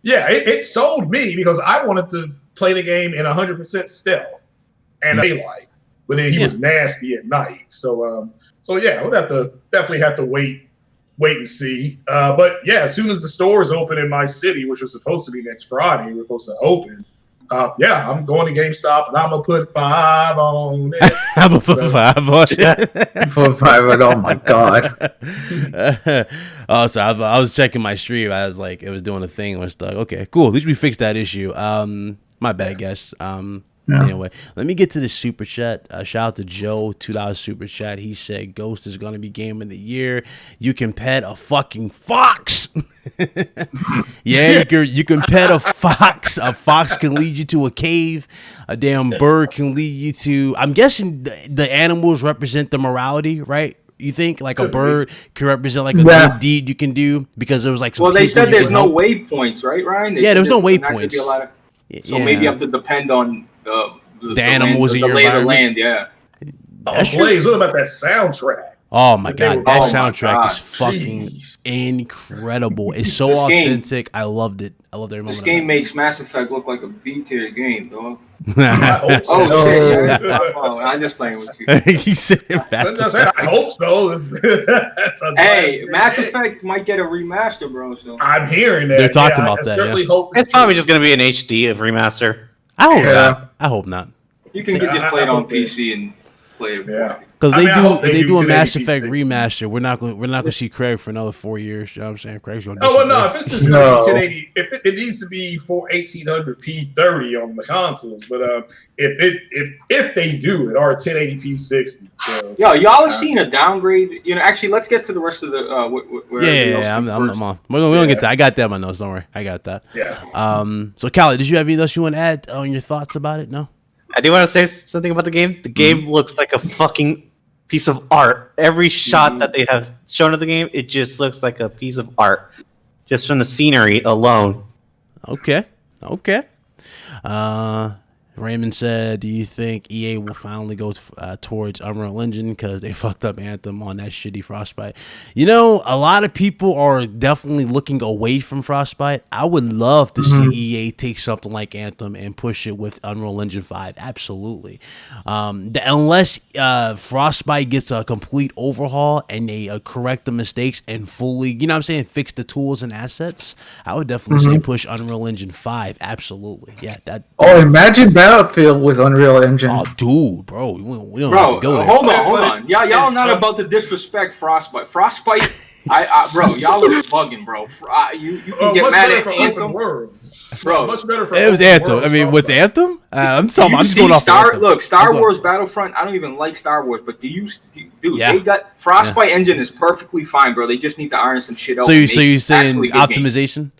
it sold me, because I wanted to play the game in 100% stealth and daylight, but then he was nasty at night. So we'll definitely have to wait and see. But as soon as the stores open in my city, which was supposed to be next Friday, we're supposed to open. Yeah, I'm going to GameStop and I'm gonna put 5 on it. I'm gonna put 5 on it. For 5, oh my god. Oh, so I was checking my stream. I was like, it was doing a thing. I was like, okay, cool. At least we fixed that issue. My bad, guys. Anyway, let me get to the super chat. Shout out to Joe, $2 super chat. He said Ghost is gonna be game of the year. You can pet a fucking fox. Yeah, you can pet a fox. A fox can lead you to a cave. A damn bird can lead you to. I'm guessing the animals represent the morality, right? You think like a bird can represent like a good deed you can do because there was like some. Well, they said there's no waypoints, right, Ryan? There was no waypoints. So maybe you have to depend on the animals in your lay of the environment. land. Yeah. Blaze, what about that soundtrack? Oh my god, that oh my soundtrack God. is fucking incredible. It's so This authentic. I loved it. I loved every moment. This game makes Mass Effect look like a B-tier game, dog. I hope so. Oh shit! Yeah. I'm just playing with you. He said Mass Effect. I hope so. Hey, Mass Effect might get a remaster, bro. So I'm hearing that. They're talking about I that, certainly yeah. hope It's probably just gonna be an HD of remaster. I hope not. I hope not. you can just play it on PC and play it. Yeah. Because I hope they do a 1080p Mass Effect fix. remaster. We're not gonna see Craig for another 4 years. You know what I'm saying? Craig's gonna. Oh well, no. If it's just gonna be No. 1080, it needs to be for 1800p 30 on the consoles. But if they do it, or 1080p 60. So, Yo, y'all have seen a downgrade. You know, actually, let's get to the rest of the. Yeah. I'm on. We're gonna get that. I got that in my notes. Don't worry. I got that. Yeah. So Callie, did you have anything else you want to add on your thoughts about it? No. I do want to say something about the game. The game looks like a fucking piece of art. Every shot that they have shown of the game, it just looks like a piece of art, just from the scenery alone. Okay. Raymond said, do you think EA will finally go towards Unreal Engine because they fucked up Anthem on that shitty Frostbite? You know, a lot of people are definitely looking away from Frostbite. I would love to see EA take something like Anthem and push it with Unreal Engine 5. Absolutely. Unless Frostbite gets a complete overhaul and they correct the mistakes and fully, you know what I'm saying, fix the tools and assets, I would definitely say push Unreal Engine 5. Absolutely. Yeah. Imagine Battlefield was Unreal Engine. Oh, dude, bro, we don't have Bro, to go there. hold on. Y'all not about to disrespect Frostbite. Frostbite, bro, y'all are bugging, bro. You can get mad at Anthem, bro. Much better for It was Anthem. I mean, with Anthem, I'm just going off Star Wars Battlefront. I don't even like Star Wars, but dude, they got Frostbite engine is perfectly fine, bro. They just need to iron some shit out. So you saying optimization,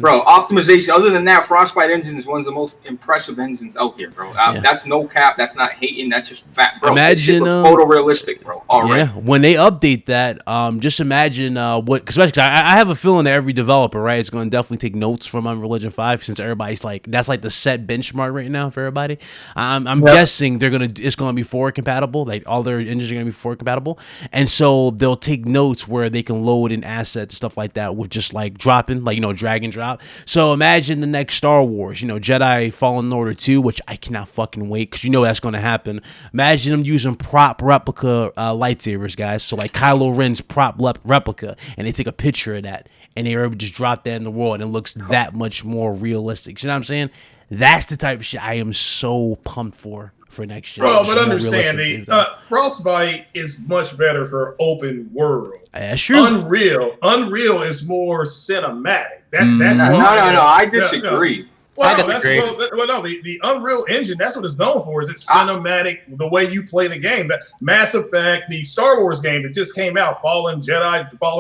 bro? Optimization. Other than that, Frostbite engine is one of the most impressive engines out there, bro. That's no cap. That's not hating. That's just fact, bro. Imagine photorealistic, bro. All right. Yeah, when they update that, just imagine what. Because I have a feeling that every developer, right, is going to definitely take notes from Unreal Engine 5 since everybody's like that's like the set benchmark right now for everybody. I'm guessing it's gonna be forward compatible. Like all their engines are gonna be forward compatible, and so they'll take notes where they can load in assets, stuff like that, with just like dropping, like drag and drop. So imagine the next Star Wars, Jedi Fallen Order 2, which I cannot fucking wait because that's gonna happen. Imagine them using prop replica lightsabers, guys. So like Kylo Ren's prop replica, and they take a picture of that, and they ever just drop that in the world, and it looks that much more realistic. You know what I'm saying? That's the type of shit I am so pumped for next year. Bro, but understand, Frostbite is much better for open world. That's true. Unreal is more cinematic. That's no, I disagree. The Unreal Engine, that's what it's known for, is it's cinematic, the way you play the game. That Mass Effect, the Star Wars game that just came out, Fallen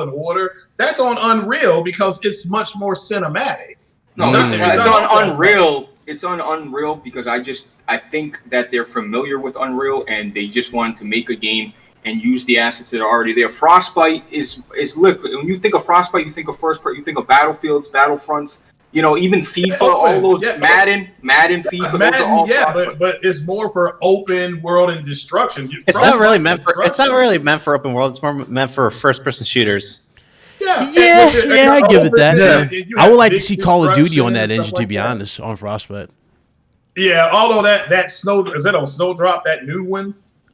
Order, that's on Unreal because it's much more cinematic. No, it's on Unreal. It's on Unreal because I think that they're familiar with Unreal and they just wanted to make a game and use the assets that are already there. Frostbite is look, when you think of Frostbite, you think of first part, you think of Battlefields, Battlefronts, even FIFA, all those Madden, FIFA. Those are all but it's more for open world and destruction. It's not really meant for open world. It's more meant for first person shooters. I give it that. I would like to see Call of Duty on that engine, to be honest, on Frostbite. Yeah, although that Snowdrop, that new one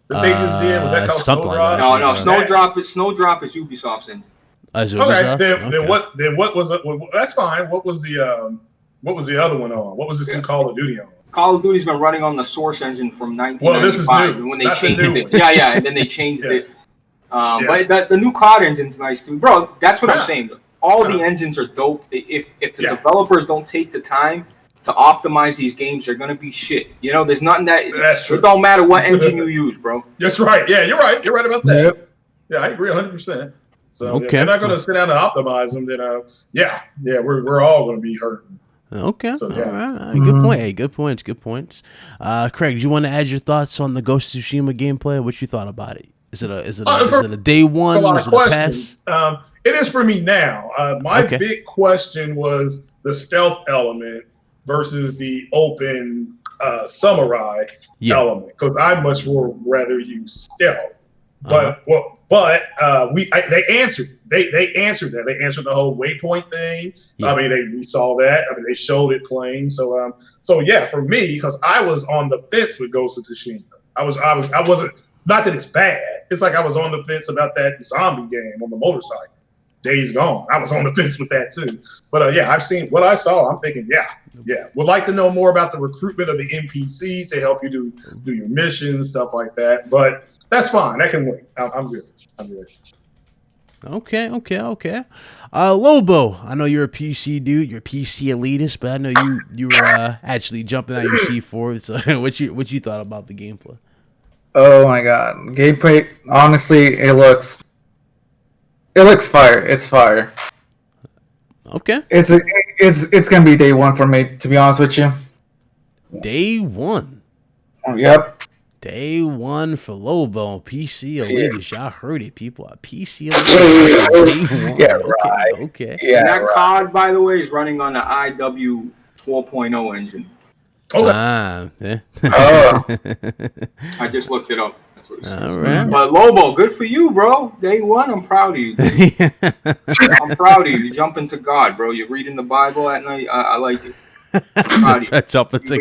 that they just did, was that called Snowdrop? Like no, Snowdrop is Ubisoft's engine. Okay, then what was it? Well, that's fine. What was the what was the other one on? What was this new Call of Duty on? Call of Duty's been running on the Source engine from 1995. Well, this is new. When they Not the changed new it, one. yeah, and then they changed it. But the new COD engine's nice too, bro. That's what I'm saying. All the engines are dope. If the developers don't take the time to optimize these games, they're gonna be shit. You know, there's nothing That's true. It don't matter what engine you use, bro. That's right. Yeah, you're right. You're right about that. Yep. Yeah, I agree 100%. So Okay. if they're not going to sit down and optimize them, then we're all going to be hurting. Okay. So, All right. Good point. Hey, good points. Good points. Craig, do you want to add your thoughts on the Ghost of Tsushima gameplay? What you thought about it? Is it a day one? A lot Is of it a pass? questions. It is for me now. My big question was the stealth element versus the open samurai element, because I much more rather use stealth. But they answered. They answered that. They answered the whole waypoint thing. Yeah. I mean, we saw that. I mean, they showed it playing. So yeah, for me, because I was on the fence with Ghost of Tsushima. I wasn't. Not that it's bad. It's like I was on the fence about that zombie game on the motorcycle. Days Gone. I was on the fence with that too. But I've seen what I saw. I'm thinking, yeah. Would like to know more about the recruitment of the NPCs to help you do your missions, stuff like that. But that's fine. That can wait. I'm good. Okay. Lobo, I know you're a PC dude. You're a PC elitist, but I know you were actually jumping out your seat for it. So what you thought about the gameplay? Oh my god, gameplay. Honestly, it looks fire. It's fire. Okay. It's gonna be day one for me, to be honest with you. Day one. Yep. Day one for Lobo, PC elitist. Y'all heard it, people. A PC elitist. Day one. Yeah, right. Okay. Yeah, And that right. COD, by the way, is running on the IW 4.0 engine. Yeah. I just looked it up. That's what it says. All right. But Lobo, good for you, bro. Day one, I'm proud of you. I'm proud of you. You jump into God, bro. You're reading the Bible at night. I like it.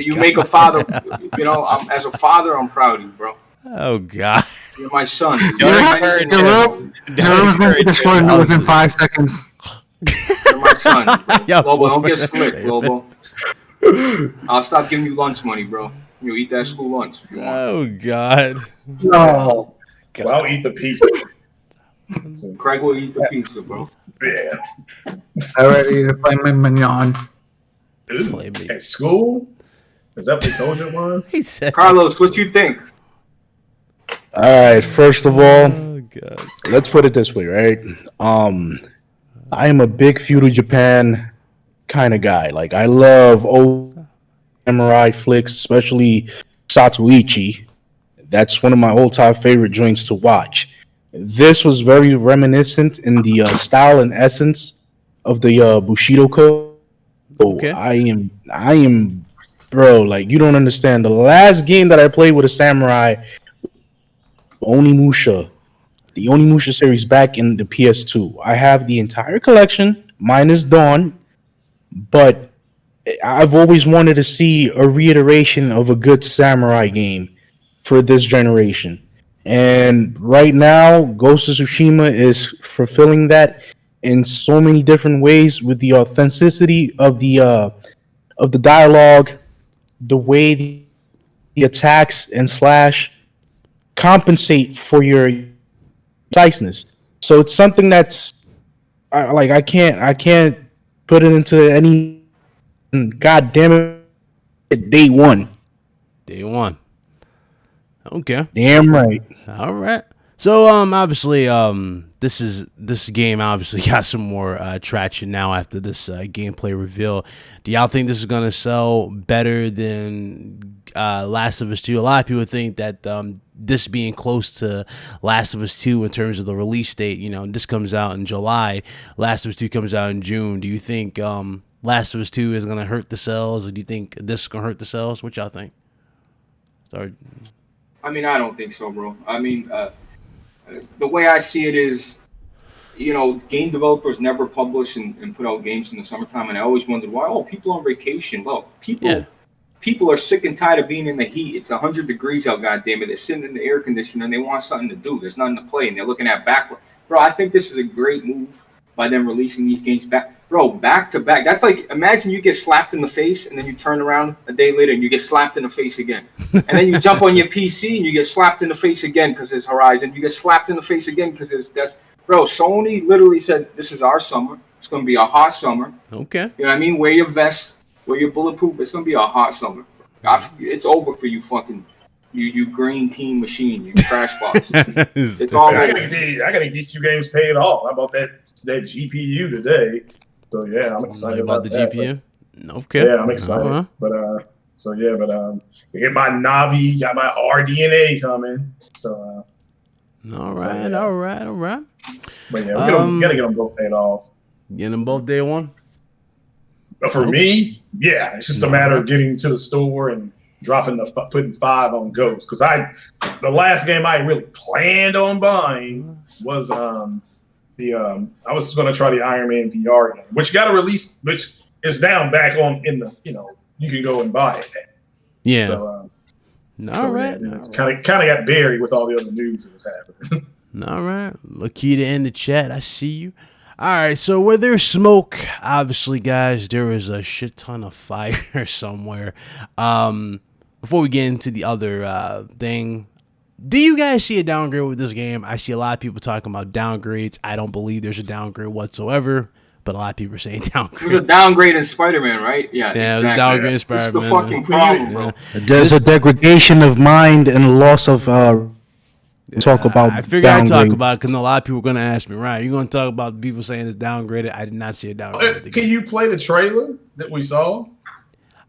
You make a father. You know, as a father, I'm proud of you, bro. Oh God. You're my son. Your room was going to be destroyed within 5 seconds. You're my son. Yeah, Lobo, don't get slick, Lobo. I'll stop giving you lunch money, bro. You eat that school lunch if you want. Oh God. No. Well, I'll eat the pizza. Craig will eat the pizza, bro. Yeah. I ready to play my mignon. Play me. At school? Is that what they told you it was? He said, Carlos, what you think? All right. First of all, oh God. let's put it this way, right? I am a big feudal Japan kind of guy. Like, I love old samurai flicks, especially Satoichi. That's one of my all-time favorite joints to watch. This was very reminiscent in the style and essence of the Bushido Code. Okay. I am, bro. Like, you don't understand. The last game that I played with a samurai, Onimusha, the Onimusha series back in the PS2. I have the entire collection, minus Dawn, but I've always wanted to see a reiteration of a good samurai game for this generation. And right now, Ghost of Tsushima is fulfilling that in so many different ways with the authenticity of the dialogue, the way the attacks and slash compensate for your preciseness. So it's something that's I can't put it into any. God damn it! Day one. Okay. Damn right. All right. So obviously this game obviously got some more traction now after this gameplay reveal. Do y'all think this is gonna sell better than Last of Us 2? A lot of people think that this being close to Last of Us 2 in terms of the release date, you know, this comes out in July, Last of Us 2 comes out in June. Do you think Last of Us 2 is gonna hurt the sales, or do you think this is gonna hurt the sales? What y'all think? Sorry. I mean, I don't think so, bro. I mean, the way I see it is, you know, game developers never publish and put out games in the summertime, and I always wondered why. Oh, people on vacation. Well, people are sick and tired of being in the heat. It's 100 degrees out, goddammit. They're sitting in the air conditioner and they want something to do. There's nothing to play, and they're looking at backward. Bro, I think this is a great move by them releasing these games back. bro, back to back. That's like, imagine you get slapped in the face and then you turn around a day later and you get slapped in the face again. And then you jump on your PC and you get slapped in the face again because it's Horizon. You get slapped in the face again because it's that's. Bro, Sony literally said, this is our summer. It's going to be a hot summer. Okay. You know what I mean? Wear your vest, wear your bulletproof. It's going to be a hot summer. It's over for you fucking, you green team machine, you crash box. It's all I over. gotta get these 2 games paid off. I bought that GPU today. So yeah, I'm excited about the that, GPU. Okay. Yeah, I'm excited. But I get my Navi, got my RDNA coming. So all right. But yeah, we gotta get them both paid off. Get them both day one. But for me, yeah, it's just a matter of getting to the store and putting 5 on Ghost. Because the last game I really planned on buying was I was going to try the Iron Man VR game, which got a release, which is down back on you can go and buy it. Yeah. So, right. It's kind of got buried with all the other news that was happening. All right. Lakita in the chat. I see you. All right. So where there's smoke, obviously, guys, there is a shit ton of fire somewhere. Before we get into the other thing, do you guys see a downgrade with this game? I see a lot of people talking about downgrades. I don't believe there's a downgrade whatsoever, but a lot of people are saying downgrade. There's a downgrade in Spider-Man, right? Yeah, exactly. There's a downgrade in Spider-Man. It's the fucking problem, bro. There's a degradation of mind and loss of talk about. I figured I'd talk about it because a lot of people are going to ask me, Ryan, you're going to talk about people saying it's downgraded? I did not see a downgrade. Can you play the trailer that we saw?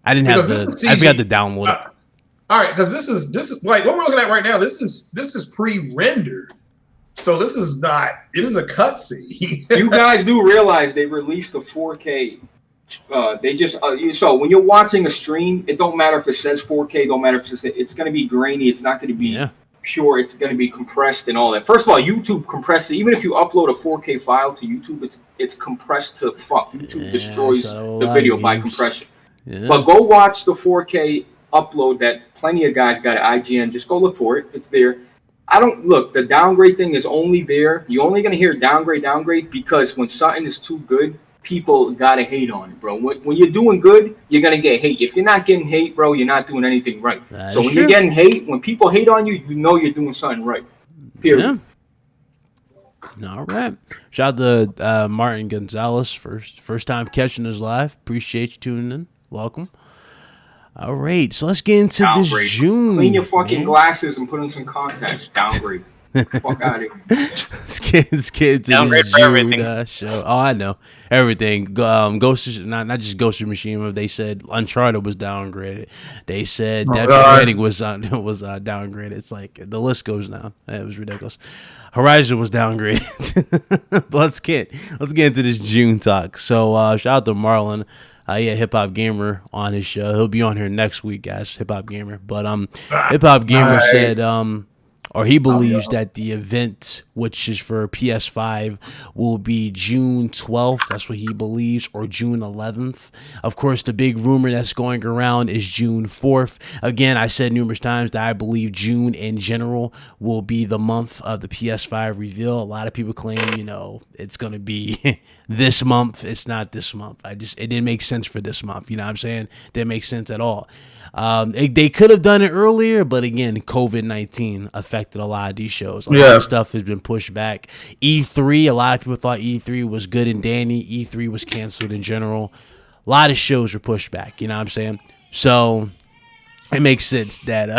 I didn't have I forgot to download it. All right, because this is like what we're looking at right now. This is pre-rendered, so this is not. It is a cutscene. You guys do realize they released a 4K. They just so when you're watching a stream, it don't matter if it says 4K. Don't matter if it's going to be grainy. It's not going to be pure. It's going to be compressed and all that. First of all, YouTube compresses. Even if you upload a 4K file to YouTube, it's compressed to fuck. YouTube destroys the video by compression. Yeah. But go watch the 4K upload that plenty of guys got at IGN. Just go look for it. It's there. The downgrade thing is only there. You're only going to hear downgrade because when something is too good, people got to hate on it, bro. When you're doing good, you're going to get hate. If you're not getting hate, bro, you're not doing anything right. So when you're getting hate, when people hate on you, you know you're doing something right. Period. Yeah. All right. Shout out to Martin Gonzalez, first time catching us live. Appreciate you tuning in. Welcome. All right, so let's get into this June. Clean your fucking glasses and put in some contacts. Downgrade. Fuck out of here. Let's get into downgrade this for June everything. show. Oh, I know everything. Ghost, not just Ghost of Tsushima. They said Uncharted was downgraded. They said Death Stranding was downgraded. It's like the list goes down. It was ridiculous. Horizon was downgraded. But let's get into this June talk. So shout out to Marlon. Hip Hop Gamer on his show. He'll be on here next week, guys. Hip Hop Gamer. But Hip Hop Gamer said or he believes that the event, which is for PS5, will be June 12th. That's what he believes, or June 11th. Of course, the big rumor that's going around is June 4th. Again, I said numerous times that I believe June in general will be the month of the PS5 reveal. A lot of people claim, it's going to be this month. It's not this month. It didn't make sense for this month. You know what I'm saying? Didn't make sense at all. They could have done it earlier, but again, COVID-19 affected a lot of these shows. A lot of stuff has been pushed back. E3, a lot of people thought E3 was good and dandy. E3 was canceled in general. A lot of shows were pushed back. You know what I'm saying? So it makes sense that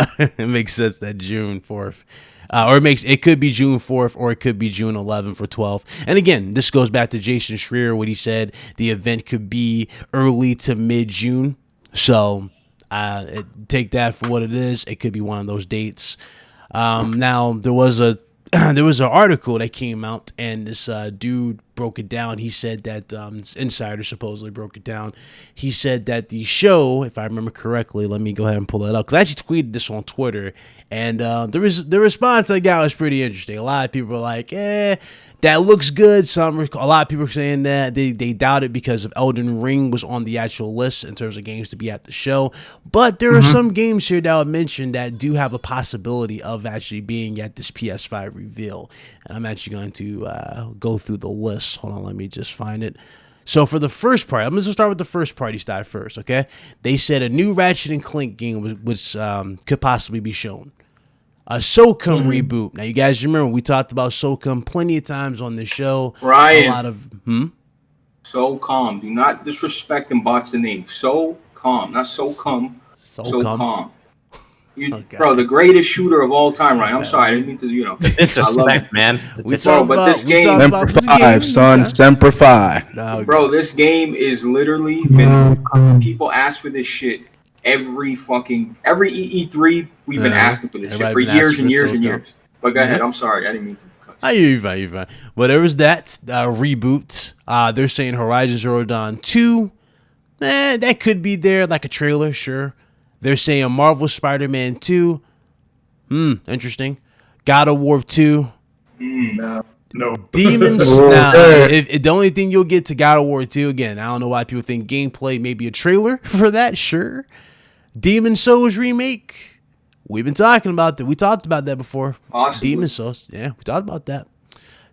June 4th. It could be June 4th or it could be June 11th or 12th. And again, this goes back to Jason Schroeder, what he said. The event could be early to mid-June. So take that for what it is. It could be one of those dates. Now there was an article that came out, and this dude broke it down. He said that Insider supposedly broke it down. He said that the show, if I remember correctly, let me go ahead and pull that up, because I actually tweeted this on Twitter, and the response I got was pretty interesting. A lot of people were like, that looks good. A lot of people are saying that they doubt it because of Elden Ring was on the actual list in terms of games to be at the show. But there are some games here that I mentioned that do have a possibility of actually being at this PS5 reveal. And I'm actually going to go through the list. Hold on, let me just find it. So for the first part, I'm going to start with the first party style first, okay? They said a new Ratchet and Clank game could possibly be shown. A SOCOM reboot. Now, you guys remember we talked about SOCOM plenty of times on this show. Ryan. A lot of So calm. Do not disrespect and botch the name. So calm, not so calm. So calm. Bro, the greatest shooter of all time, Ryan. I'm sorry, I didn't mean to, Disrespect, man. This game, Semper Fi, son. Semper Fi. Bro, this game is literally been. People ask for this shit every E3. We've been asking for this shit for years and years and years. But go ahead. I'm sorry, I didn't mean to. You're fine. Well, there was that reboot. They're saying Horizon Zero Dawn 2. That could be there, like a trailer, sure. They're saying Marvel Spider-Man 2. Interesting. God of War 2. No. Demons. The only thing you'll get to God of War 2, again, I don't know why people think gameplay, maybe a trailer for that, sure. Demon Souls remake. We've been talking about that. We talked about that before. Awesome. Demon Souls. Yeah, we talked about that.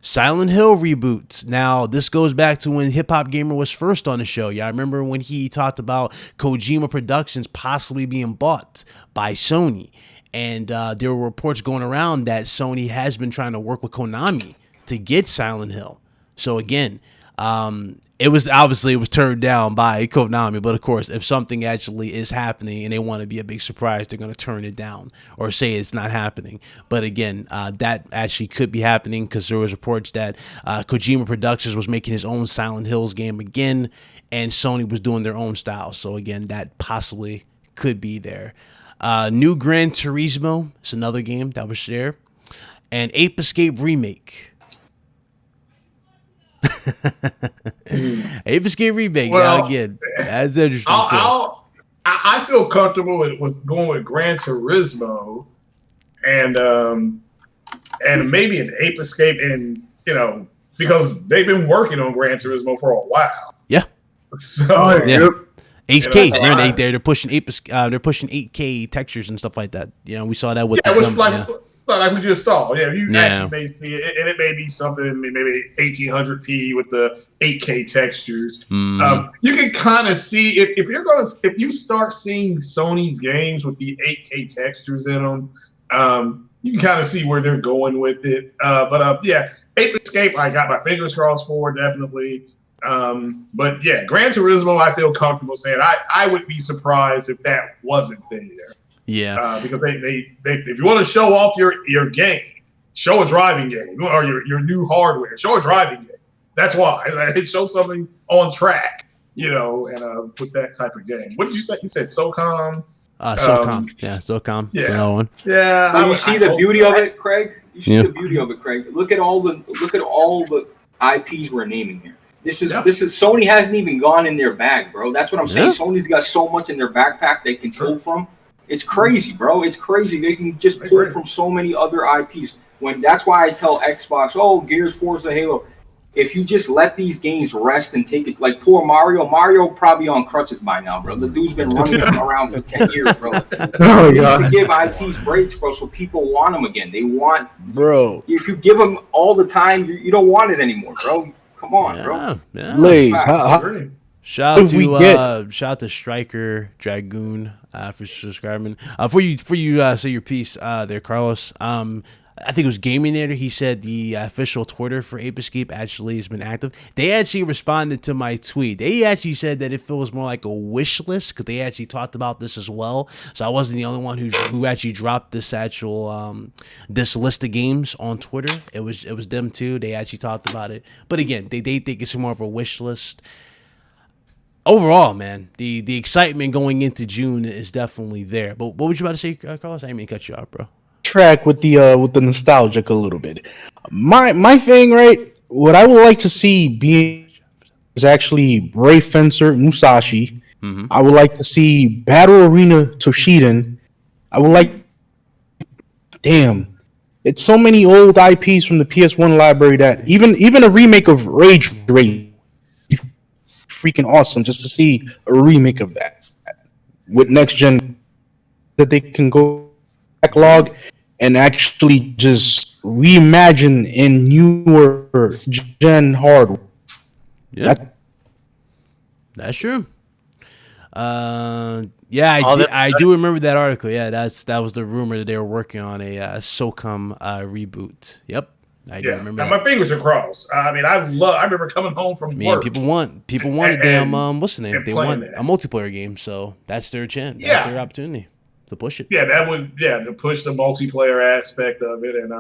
Silent Hill reboots. Now, this goes back to when Hip Hop Gamer was first on the show. Yeah, I remember when he talked about Kojima Productions possibly being bought by Sony. And there were reports going around that Sony has been trying to work with Konami to get Silent Hill. So again, it was turned down by Konami, but of course, if something actually is happening and they want to be a big surprise, they're going to turn it down or say it's not happening. But again, that actually could be happening because there was reports that Kojima Productions was making his own Silent Hills game again, and Sony was doing their own style. So again, that possibly could be there. New Gran Turismo is another game that was there, and Ape Escape remake. Ape Escape remake. Well, now again, that's interesting. I feel comfortable with going with Gran Turismo and maybe an Ape Escape, and because they've been working on Gran Turismo for a while. Yeah. So HK, they're pushing they're pushing 8K textures and stuff like that. We saw that with like we just saw. Yeah, you actually may see it, and it may be something maybe 1800p with the 8K textures. You can kind of see if you start seeing Sony's games with the 8K textures in them, you can kind of see where they're going with it. Ape Escape, I got my fingers crossed for, definitely. But yeah, Gran Turismo, I feel comfortable saying I would be surprised if that wasn't there. Yeah, because they if you want to show off your game, show a driving game or your new hardware, show a driving game. That's why show something on track, and put that type of game. What did you say? You said SOCOM. SOCOM. Yeah, another one. Yeah. Well, you see the beauty of it, Craig. Look at all the IPs we're naming here. This is Sony hasn't even gone in their bag, bro. That's what I'm saying. Sony's got so much in their backpack they can pull from. It's crazy, bro. It's crazy. They can just pull from so many other IPs. That's why I tell Xbox, Gears, Forza, Halo. If you just let these games rest and take it, like poor Mario probably on crutches by now, bro. The dude's been running around for 10 years, bro. You need to give IPs breaks, bro, so people want them again. They want, bro. If you give them all the time, you don't want it anymore, bro. Come on, bro. Yeah. Blaze, shout out to Striker Dragoon for subscribing. For you say your piece there, Carlos. I think it was Gaming Editor. He said the official Twitter for Ape Escape actually has been active. They actually responded to my tweet. They actually said that it feels more like a wish list because they actually talked about this as well. So I wasn't the only one who actually dropped this this list of games on Twitter. It was them too. They actually talked about it. But again, they think it's more of a wish list. Overall, man, the excitement going into June is definitely there. But what was you about to say, Carlos? I didn't mean to cut you out, bro. Track with the nostalgic a little bit. My thing, right? What I would like to see being is actually Brave Fencer Musashi. Mm-hmm. I would like to see Battle Arena Toshiden. I would like. Damn, it's so many old IPs from the PS1 library that even a remake of Rage Raid, freaking awesome just to see a remake of that with next gen that they can go backlog and actually just reimagine in newer gen hardware. Yeah. That's true. Yeah, All I do remember that article. Yeah, that was the rumor that they were working on a SOCOM reboot. Yep, I do remember and that. my fingers are crossed. I mean, I remember coming home from I mean, work. people want a damn what's the name? and They playing want that. a multiplayer game, so that's their chance. Yeah. That's their opportunity to push it. Yeah, that would to push the multiplayer aspect of it, and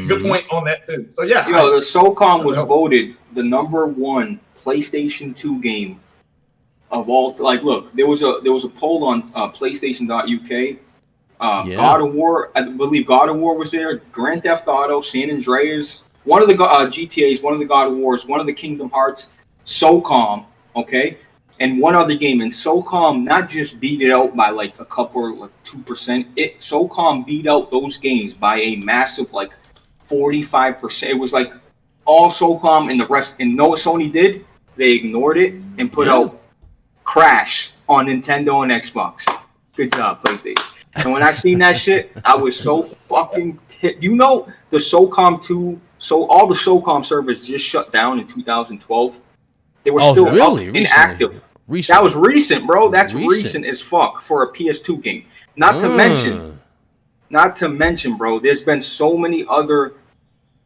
good point on that too. So yeah, You know, the SOCOM was voted the #1 PlayStation 2 game of all. Like, look, there was a poll on PlayStation.uk. God of War, I believe God of War was there. Grand Theft Auto, San Andreas, one of the GTA's, one of the God of Wars, one of the Kingdom Hearts, SOCOM, okay, and one other game. And SOCOM not just beat it out by like a couple, like 2%. SOCOM beat out those games by a massive like 45%. It was like all SOCOM and the rest. And know what Sony did? They ignored it and put out Crash on Nintendo and Xbox. Good job, PlayStation. And when I seen that shit, I was so fucking pissed. You know, the SOCOM 2, so all the SOCOM servers just shut down in 2012. They were still up and active. That was recent, bro. That's recent as fuck for a PS2 game. Not to mention, bro, there's been so many other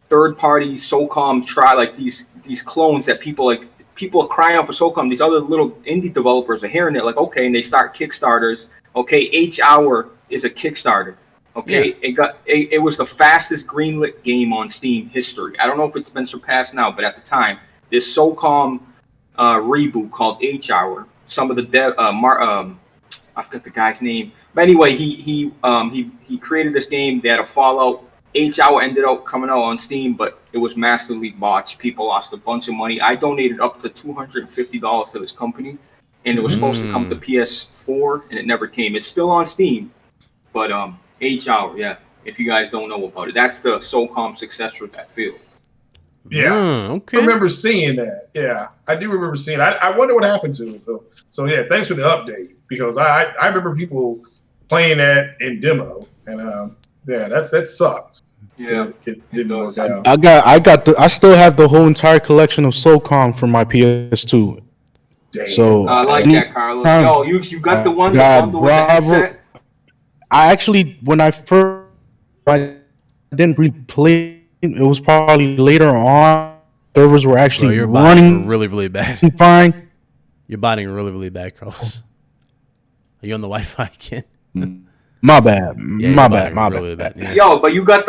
third-party SOCOM like these clones that people are crying out for SOCOM. These other little indie developers are hearing it like, okay, and they start Kickstarters. Okay, H-Hour is a Kickstarter. Okay, it was the fastest greenlit game on Steam history. I don't know if it's been surpassed now, but at the time, this SOCOM reboot called H-Hour. Some of the I forgot the guy's name, but anyway, he created this game. They had a Fallout. H-Hour ended up coming out on Steam, but it was massively botched. People lost a bunch of money. I donated up to $250 to this company, and it was supposed to come to PS4, and it never came. It's still on Steam, but H-Hour, yeah. If you guys don't know about it, that's the SOCOM successor of that field. Yeah, okay. I remember seeing that. Yeah, I do remember seeing. I wonder what happened to it. So yeah, thanks for the update, because I remember people playing that in demo, and that sucked. Yeah, it didn't work out. I still have the whole entire collection of SOCOM from my PS2. Damn. So I like that, Carlos. Yo, you got the one that bundle with the headset? I actually, when I didn't really play. It was probably later on. Servers were actually running really, really bad. Fine. You're botting really, really bad, Carlos. Are you on the Wi-Fi again? My bad. Yeah, my bad. Really bad. Yeah. Yo, but you got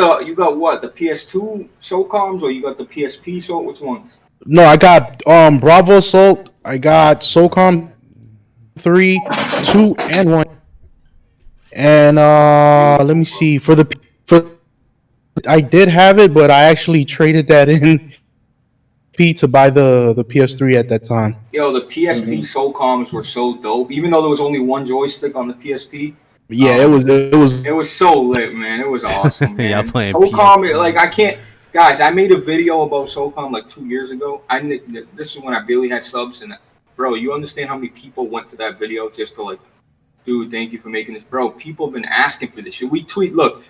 what? The PS2 SOCOMs, or you got the PSP? So which ones? No, I got Bravo Assault. I got SOCOM 3, 2, and 1. And let me see. I did have it, but I actually traded that in to buy the PS3 at that time. Yo, the PSP SOCOMs were so dope. Even though there was only one joystick on the PSP. Yeah, it was so lit, man. It was awesome, man. Yeah, playing SOCOM, like I can't, guys. I made a video about SOCOM like 2 years ago. This is when I barely had subs, and bro, you understand how many people went to that video just to like, dude, thank you for making this, bro. People have been asking for this shit. We tweet, look.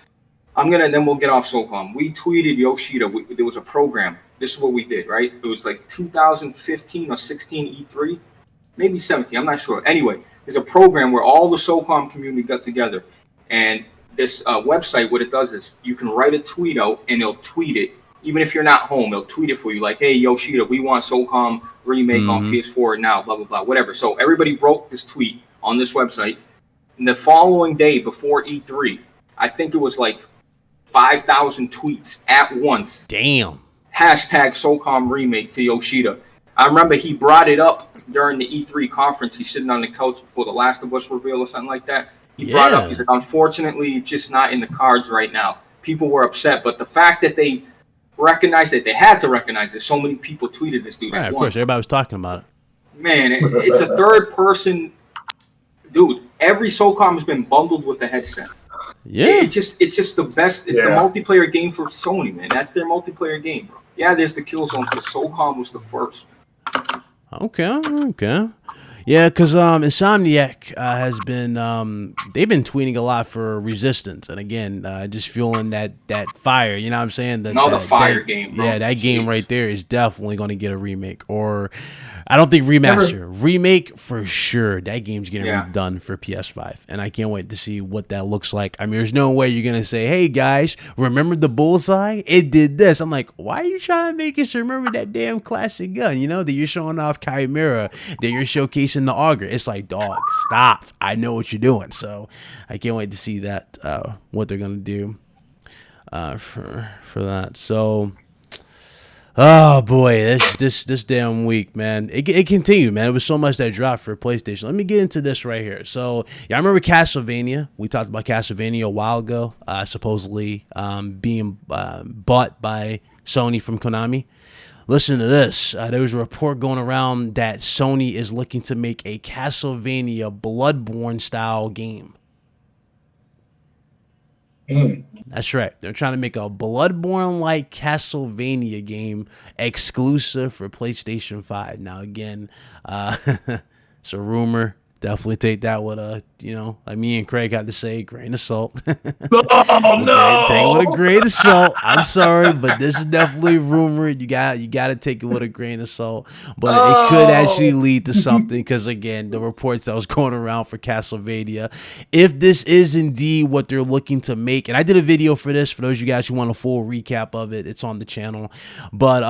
Then we'll get off SOCOM. We tweeted Yoshida. There was a program. This is what we did, right? It was like 2015 or 16 E3, maybe 17. I'm not sure. Anyway, there's a program where all the SOCOM community got together. And this website, what it does is you can write a tweet out and they'll tweet it. Even if you're not home, they'll tweet it for you. Like, hey, Yoshida, we want SOCOM remake on PS4 now, blah, blah, blah, whatever. So everybody wrote this tweet on this website. And the following day before E3, I think it was like 5,000 tweets at once. Damn. Hashtag SOCOM remake to Yoshida. I remember he brought it up during the E3 conference. He's sitting on the couch before The Last of Us reveal or something like that. He brought it up. He's like, unfortunately, it's just not in the cards right now. People were upset, but the fact that they recognized it, they had to recognize it. So many people tweeted this dude at once. Of course, everybody was talking about it. Man, it's a third person. Dude, every SOCOM has been bundled with a headset. Yeah, it's just the best. It's the multiplayer game for Sony, man. That's their multiplayer game, bro. Yeah, there's the Killzone, but SOCOM was the first. Okay. Yeah, because Insomniac has been they've been tweeting a lot for Resistance, and again, just feeling that fire. You know what I'm saying? The fire game, bro. Yeah, that game right there is definitely going to get a remake. Or I don't think remaster. Remake for sure. That game's getting redone for PS5. And I can't wait to see what that looks like. I mean, there's no way you're going to say, hey, guys, remember the bullseye? It did this. I'm like, why are you trying to make us remember that damn classic gun? You know, that you're showing off Chimera, that you're showcasing the Auger. It's like, dog, stop. I know what you're doing. So I can't wait to see that, what they're going to do for that. So... oh boy, this damn week, man. It continued, man. It was so much that dropped for PlayStation. Let me get into this right here. So, yeah, I remember Castlevania. We talked about Castlevania a while ago, supposedly being bought by Sony from Konami. Listen to this. There was a report going around that Sony is looking to make a Castlevania Bloodborne style game. That's right. They're trying to make a Bloodborne-like Castlevania game exclusive for PlayStation 5. Now, again, it's a rumor. Definitely take that with a, like me and Craig had to say, grain of salt. Oh, no! Take it with a grain of salt. I'm sorry, but this is definitely rumored. You got to take it with a grain of salt. But it could actually lead to something because, again, the reports that was going around for Castlevania, if this is indeed what they're looking to make, and I did a video for this, for those of you guys who want a full recap of it, it's on the channel. But,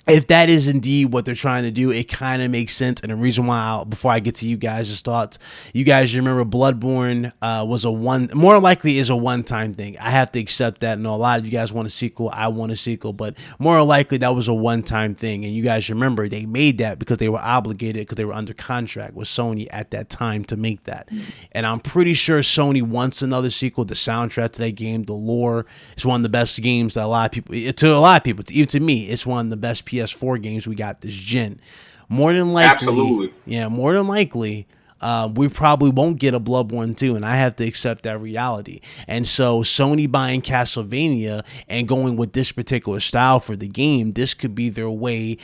if that is indeed what they're trying to do, it kind of makes sense. And the reason why, before I get to you guys' thoughts, you guys remember Bloodborne was more likely is a one-time thing. I have to accept that. No, a lot of you guys want a sequel. I want a sequel, but more likely that was a one-time thing. And you guys remember they made that because they were obligated, because they were under contract with Sony at that time to make that. And I'm pretty sure Sony wants another sequel. The soundtrack to that game, the lore, is one of the best games that a lot of people, even to me, it's one of the best PS4 games we got this gen. More than likely, absolutely. Yeah, more than likely, we probably won't get a Bloodborne 2, and I have to accept that reality. And so Sony buying Castlevania and going with this particular style for the game, this could be their way,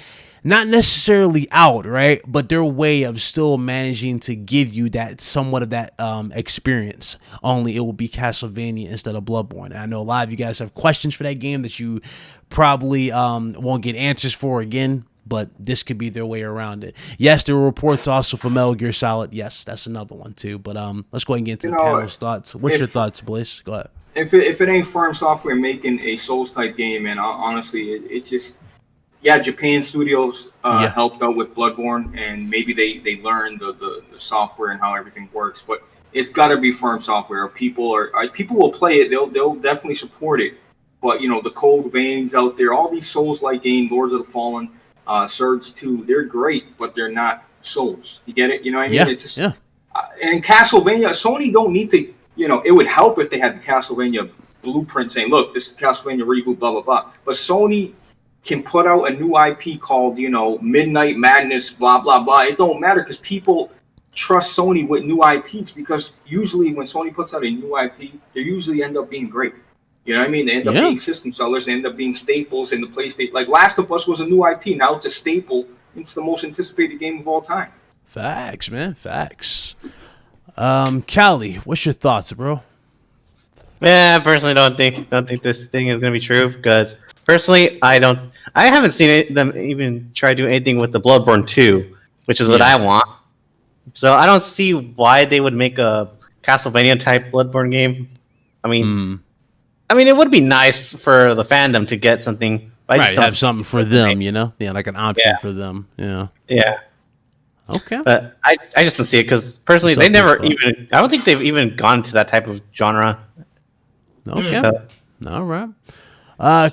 not necessarily out, right? But their way of still managing to give you that somewhat of that experience. Only it will be Castlevania instead of Bloodborne. And I know a lot of you guys have questions for that game that you probably won't get answers for again, but this could be their way around it. Yes, there were reports also for Metal Gear Solid. Yes, that's another one too. But let's go ahead and get into the panel's thoughts. What's your thoughts, Bliss? Go ahead. If it ain't Firm Software making a Souls type game, and honestly, it just, Japan studios helped out with Bloodborne, and maybe they learned the software and how everything works. But it's got to be Firm Software. People will play it. They'll definitely support it. But the Cold Veins out there, all these Souls-like games, Lords of the Fallen, Surge 2, they're great, but they're not Souls. You get it? You know what I mean? Yeah. It's just, and Castlevania, Sony don't need to. It would help if they had the Castlevania blueprint saying, "Look, this is Castlevania reboot, blah blah blah." But Sony can put out a new IP called, Midnight Madness, blah blah blah. It don't matter because people trust Sony with new IPs, because usually when Sony puts out a new IP, they usually end up being great. You know what I mean? They end up being system sellers. They end up being staples in the PlayStation. Like Last of Us was a new IP. Now it's a staple. It's the most anticipated game of all time. Facts, man. Facts. Callie, what's your thoughts, bro? Yeah, I personally don't think this thing is gonna be true, because personally I haven't seen them even try to do anything with the Bloodborne 2, which is what I want. So I don't see why they would make a Castlevania type Bloodborne game. I mean, it would be nice for the fandom to get something. Right, have something for them, like an option for them. Yeah. Okay. But I just don't see it, because personally, they never even. I don't think they've even gone to that type of genre. Okay. So. All right.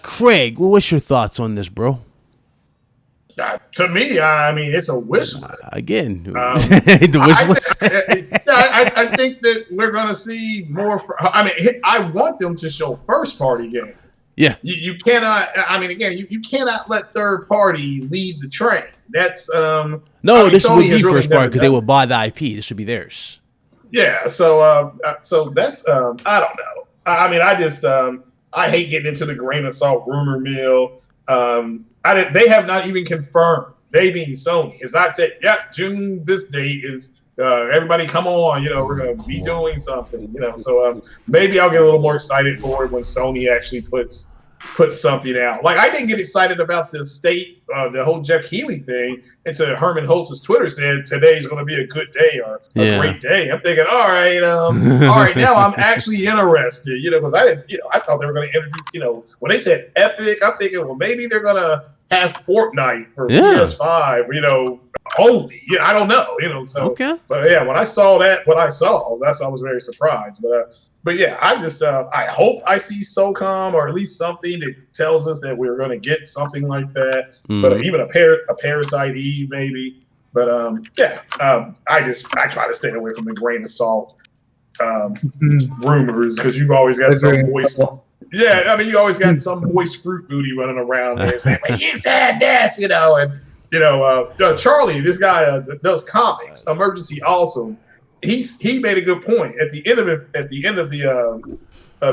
Craig, what's your thoughts on this, bro? To me, I mean, it's a wish list. Again, the wish list. I think that we're going to see more. I want them to show first party games. Yeah. You cannot. I mean, again, you cannot let third party lead the train. That's this would be really first party, because they will buy the IP. This should be theirs. Yeah. So that's I don't know. I mean, I just I hate getting into the grain of salt rumor mill. They have not even confirmed. They being Sony has not said, June this date is. Everybody, come on! We're gonna be doing something. So maybe I'll get a little more excited for it when Sony actually puts put something out. Like, I didn't get excited about the state, the whole Jeff Keighley thing until Herman Holtz's Twitter said today's going to be a good day or a great day. I'm thinking, all right, now I'm actually interested, because I didn't, I thought they were going to introduce, when they said Epic, I'm thinking, well, maybe they're going to have Fortnite for PS5, only. I don't know, so. Okay. But yeah, when I saw that's why I was very surprised. But yeah, I just I hope I see SOCOM or at least something that tells us that we're going to get something like that. But even a Parasite Eve maybe. But I try to stay away from the grain of salt rumors because you've always got some moist. Yeah, I mean you always got some moist fruit booty running around there saying, "Well, you said this," and Charlie, this guy that does comics, Emergency Awesome. He made a good point at the end of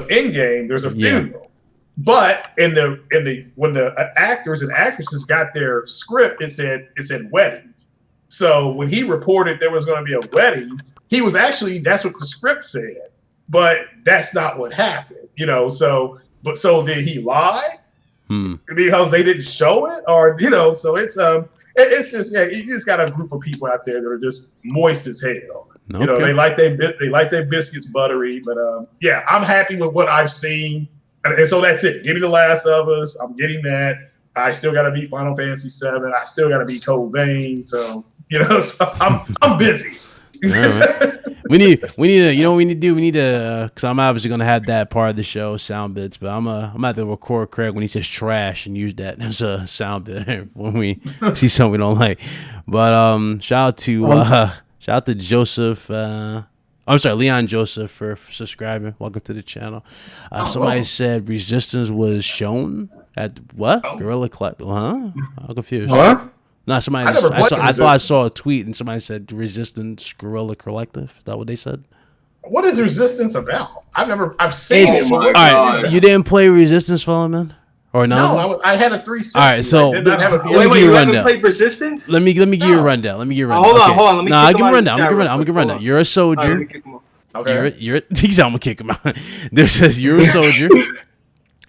Endgame. There's a funeral, but when the actors and actresses got their script, it said wedding. So when he reported there was going to be a wedding, that's what the script said, but that's not what happened. So did he lie? Because they didn't show it, or so it's just you just got a group of people out there that are just moist as hell. Okay. They like their biscuits buttery, but I'm happy with what I've seen, and so that's it. Give me The Last of Us. I'm getting that. I still got to beat Final Fantasy VII. I still got to beat Code Vein. So so I'm busy. All right. We need to, what we need to do? We need to, because I'm obviously going to have that part of the show, sound bits, but I'm going to have to record Craig when he says trash and use that as a sound bit when we see something we don't like. But shout out to Joseph, Leon Joseph for subscribing. Welcome to the channel. Somebody said Resistance was shown at what? Guerrilla Collective, huh? I'm confused. What? No, somebody. I thought I saw a tweet and somebody said Resistance Guerrilla Collective. Is that what they said? What is Resistance about? I've seen it. All right, you didn't play Resistance, fellow man, or no? No, I had a 360. All right, so wait, you haven't played Resistance? Let me give you a rundown. Hold on. Let me I'll give you a rundown. I'm gonna give you a rundown. You're a soldier. Okay. I'm gonna kick him out. There says you're a soldier.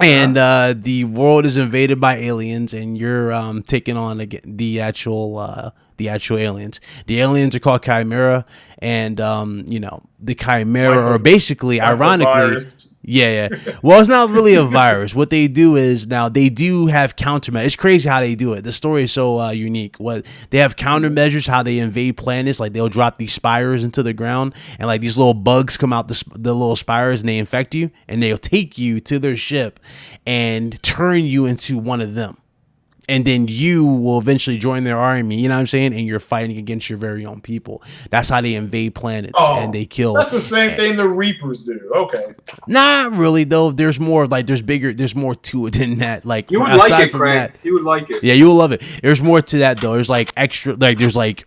And the world is invaded by aliens, and you're taking on the actual aliens. The aliens are called Chimera, and the Chimera are basically, ironically, Well, it's not really a virus. What they do is now they do have countermeasures. It's crazy how they do it. The story is so unique. What they have countermeasures, how they invade planets. Like they'll drop these spires into the ground, and like these little bugs come out the little spires, and they infect you, and they'll take you to their ship and turn you into one of them. And then you will eventually join their army, you know what I'm saying? And you're fighting against your very own people. That's how they invade planets and they kill. That's the same thing the Reapers do. Okay. Not really though. There's more there's more to it than that. Like you would like it, Craig. You would like it. Yeah, you will love it. There's more to that though. There's like extra there's like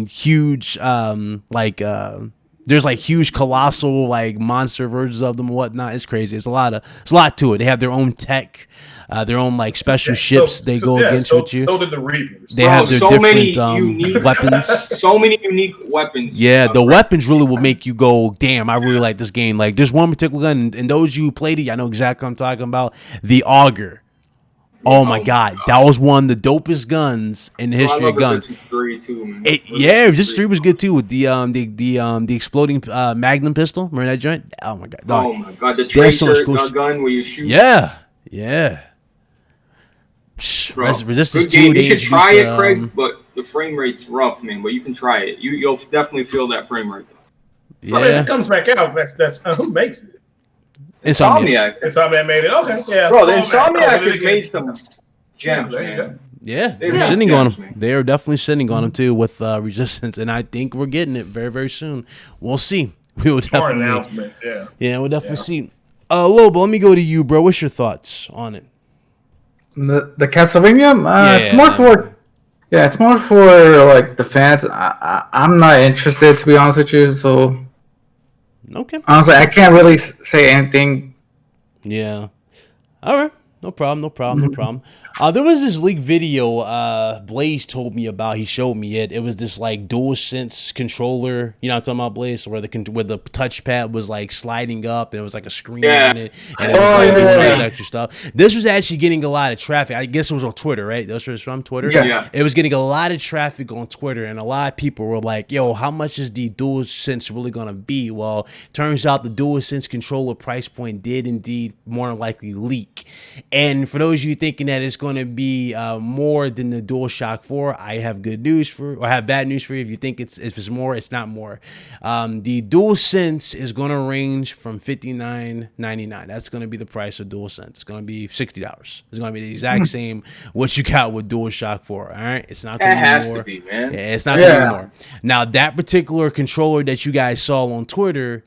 huge there's like huge colossal like monster versions of them and whatnot. It's crazy. It's a lot to it. They have their own tech, their own like special ships they go against with you. So did the Reapers. They have their different unique weapons. So many unique weapons. Yeah, the weapons really will make you go, damn, I really like this game. Like there's one particular gun, and those you played it, I know exactly what I'm talking about. The Auger. Oh my God, that was one of the dopest guns in the history of guns. Resistance 3 too, man. Resistance 3 was good too with the exploding Magnum pistol. Remember that joint? Oh my God. Oh my God, the tracer gun where you shoot. Yeah. Bro, Resistance 2. You should try it, Craig, but the frame rate's rough, man. But you can try it. You'll definitely feel that frame rate though. Yeah. Well, if it comes back out, that's who makes it? Insomniac. Insomniac made it. Okay, yeah. Bro, the Insomniac has made some gems, man. Yeah, they're sitting on them. They are definitely sitting on them too with Resistance, and I think we're getting it very, very soon. We'll see. We will definitely. Announcement. Yeah, we'll definitely see. Lobo, let me go to you, bro. What's your thoughts on it? The Castlevania? It's more for like the fans. I'm not interested, to be honest with you. So. Okay. Honestly, I can't really say anything. Yeah. All right. No problem. There was this leaked video Blaze told me about. He showed me it. It was this like DualSense controller. You know what I'm talking about, Blaze? Where the touchpad was like sliding up and it was like a screen on it. And it was like doing all this extra stuff. This was actually getting a lot of traffic. I guess it was on Twitter, right? This was from Twitter? Yeah. It was getting a lot of traffic on Twitter. And a lot of people were like, yo, how much is the DualSense really going to be? Well, turns out the DualSense controller price point did indeed more than likely leak. And for those of you thinking that it's going to be more than the DualShock 4, I have good news I have bad news for you. If you think if it's more, it's not more. The DualSense is going to range from $59.99. That's going to be the price of DualSense. It's going to be $60. It's going to be the exact same what you got with DualShock 4. All right, it's not going to be more. It has to be, man. Yeah, it's not going to be more. Now that particular controller that you guys saw on Twitter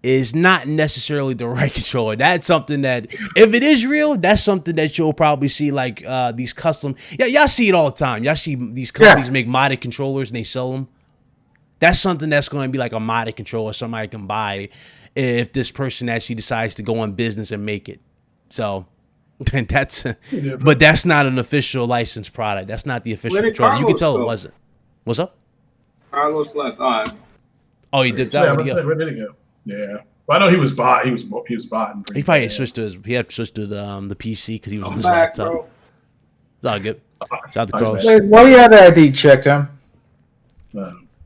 is not necessarily the right controller. That's something that, if it is real, that's something that you'll probably see like these custom. Yeah, y'all see it all the time. Y'all see these companies make modded controllers and they sell them. That's something that's going to be like a modded controller somebody can buy if this person actually decides to go on business and make it. So that's, but that's not an official licensed product. That's not the official controller. You can tell it wasn't. What's up? Carlos left. Oh, he dipped out. Where did he go? Yeah, well, I know he was bought. He was bought. He probably switched to he had to switch to the PC because he was on his laptop. Bro. It's all good. Shout out to Cross. Wait, why you had an ID check him?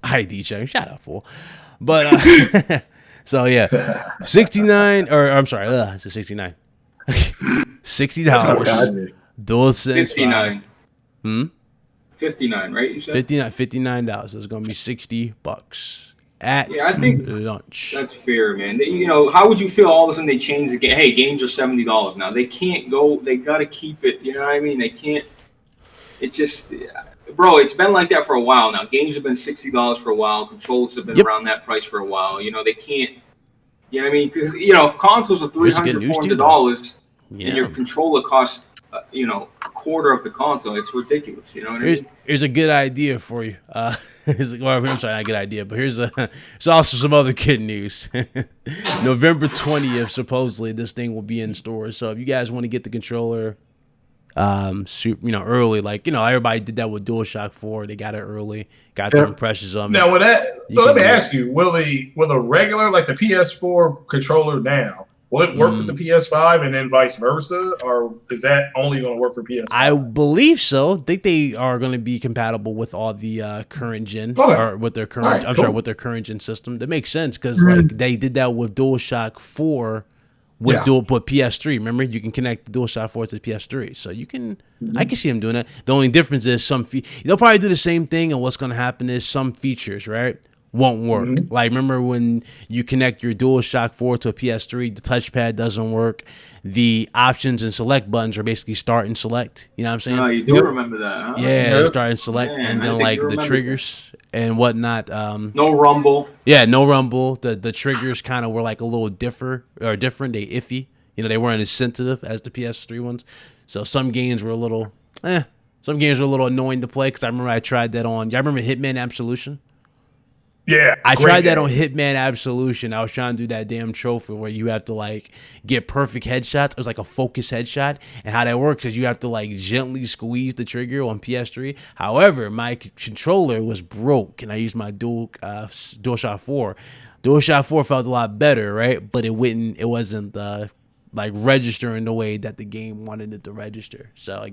ID check. Shout out, fool. But so yeah, 69 or I'm sorry, it's a 69. $60. DualSense 59. 5. 59, right? You said $59. It's gonna be $60 at I think lunch. That's fair, man. You know, how would you feel all of a sudden they change the game? Hey, games are $70 now. They can't go. They gotta keep it. You know what I mean? They can't. It's just, bro. It's been like that for a while now. Games have been $60 for a while. Controllers have been around that price for a while. You know, they can't. You know what I mean? Because if consoles are $300, $400, and your controller costs, a quarter of the console, it's ridiculous. You know what I mean? Here's a good idea for you. I'm sorry, not a good idea, but here's also some other good news. November 20th, supposedly this thing will be in stores. So if you guys want to get the controller, early, like everybody did that with DualShock 4. They got it early, got their impressions on it. Now with that, so let me ask you: Will the regular, like the PS4 controller now, will it work with the PS5 and then vice versa, or is that only going to work for PS5? I believe so. I think they are going to be compatible with all the current gen, or with their current. With their current gen system. That makes sense because like they did that with DualShock 4 with PS3. Remember, you can connect the DualShock 4 to the PS3, so you can. I can see them doing that. The only difference is they'll probably do the same thing, and what's going to happen is some features, right, won't work. Like, remember when you connect your DualShock 4 to a PS3, the touchpad doesn't work. The options and select buttons are basically start and select. You know what I'm saying? Oh, you do remember that, huh? Yeah, start and select, and then like the triggers and whatnot. No rumble. Yeah, no rumble. The triggers kind of were like a little different. They iffy. They weren't as sensitive as the PS3 ones. So some games were a little annoying to play because I remember I tried that on. Y'all remember Hitman Absolution? Yeah, I tried that on Hitman Absolution. I was trying to do that damn trophy where you have to like get perfect headshots. It was like a focus headshot, and how that works is you have to like gently squeeze the trigger on PS3. However, my controller was broke, and I used my DualShock 4. DualShock 4 felt a lot better, right? But it wasn't like registering the way that the game wanted it to register. So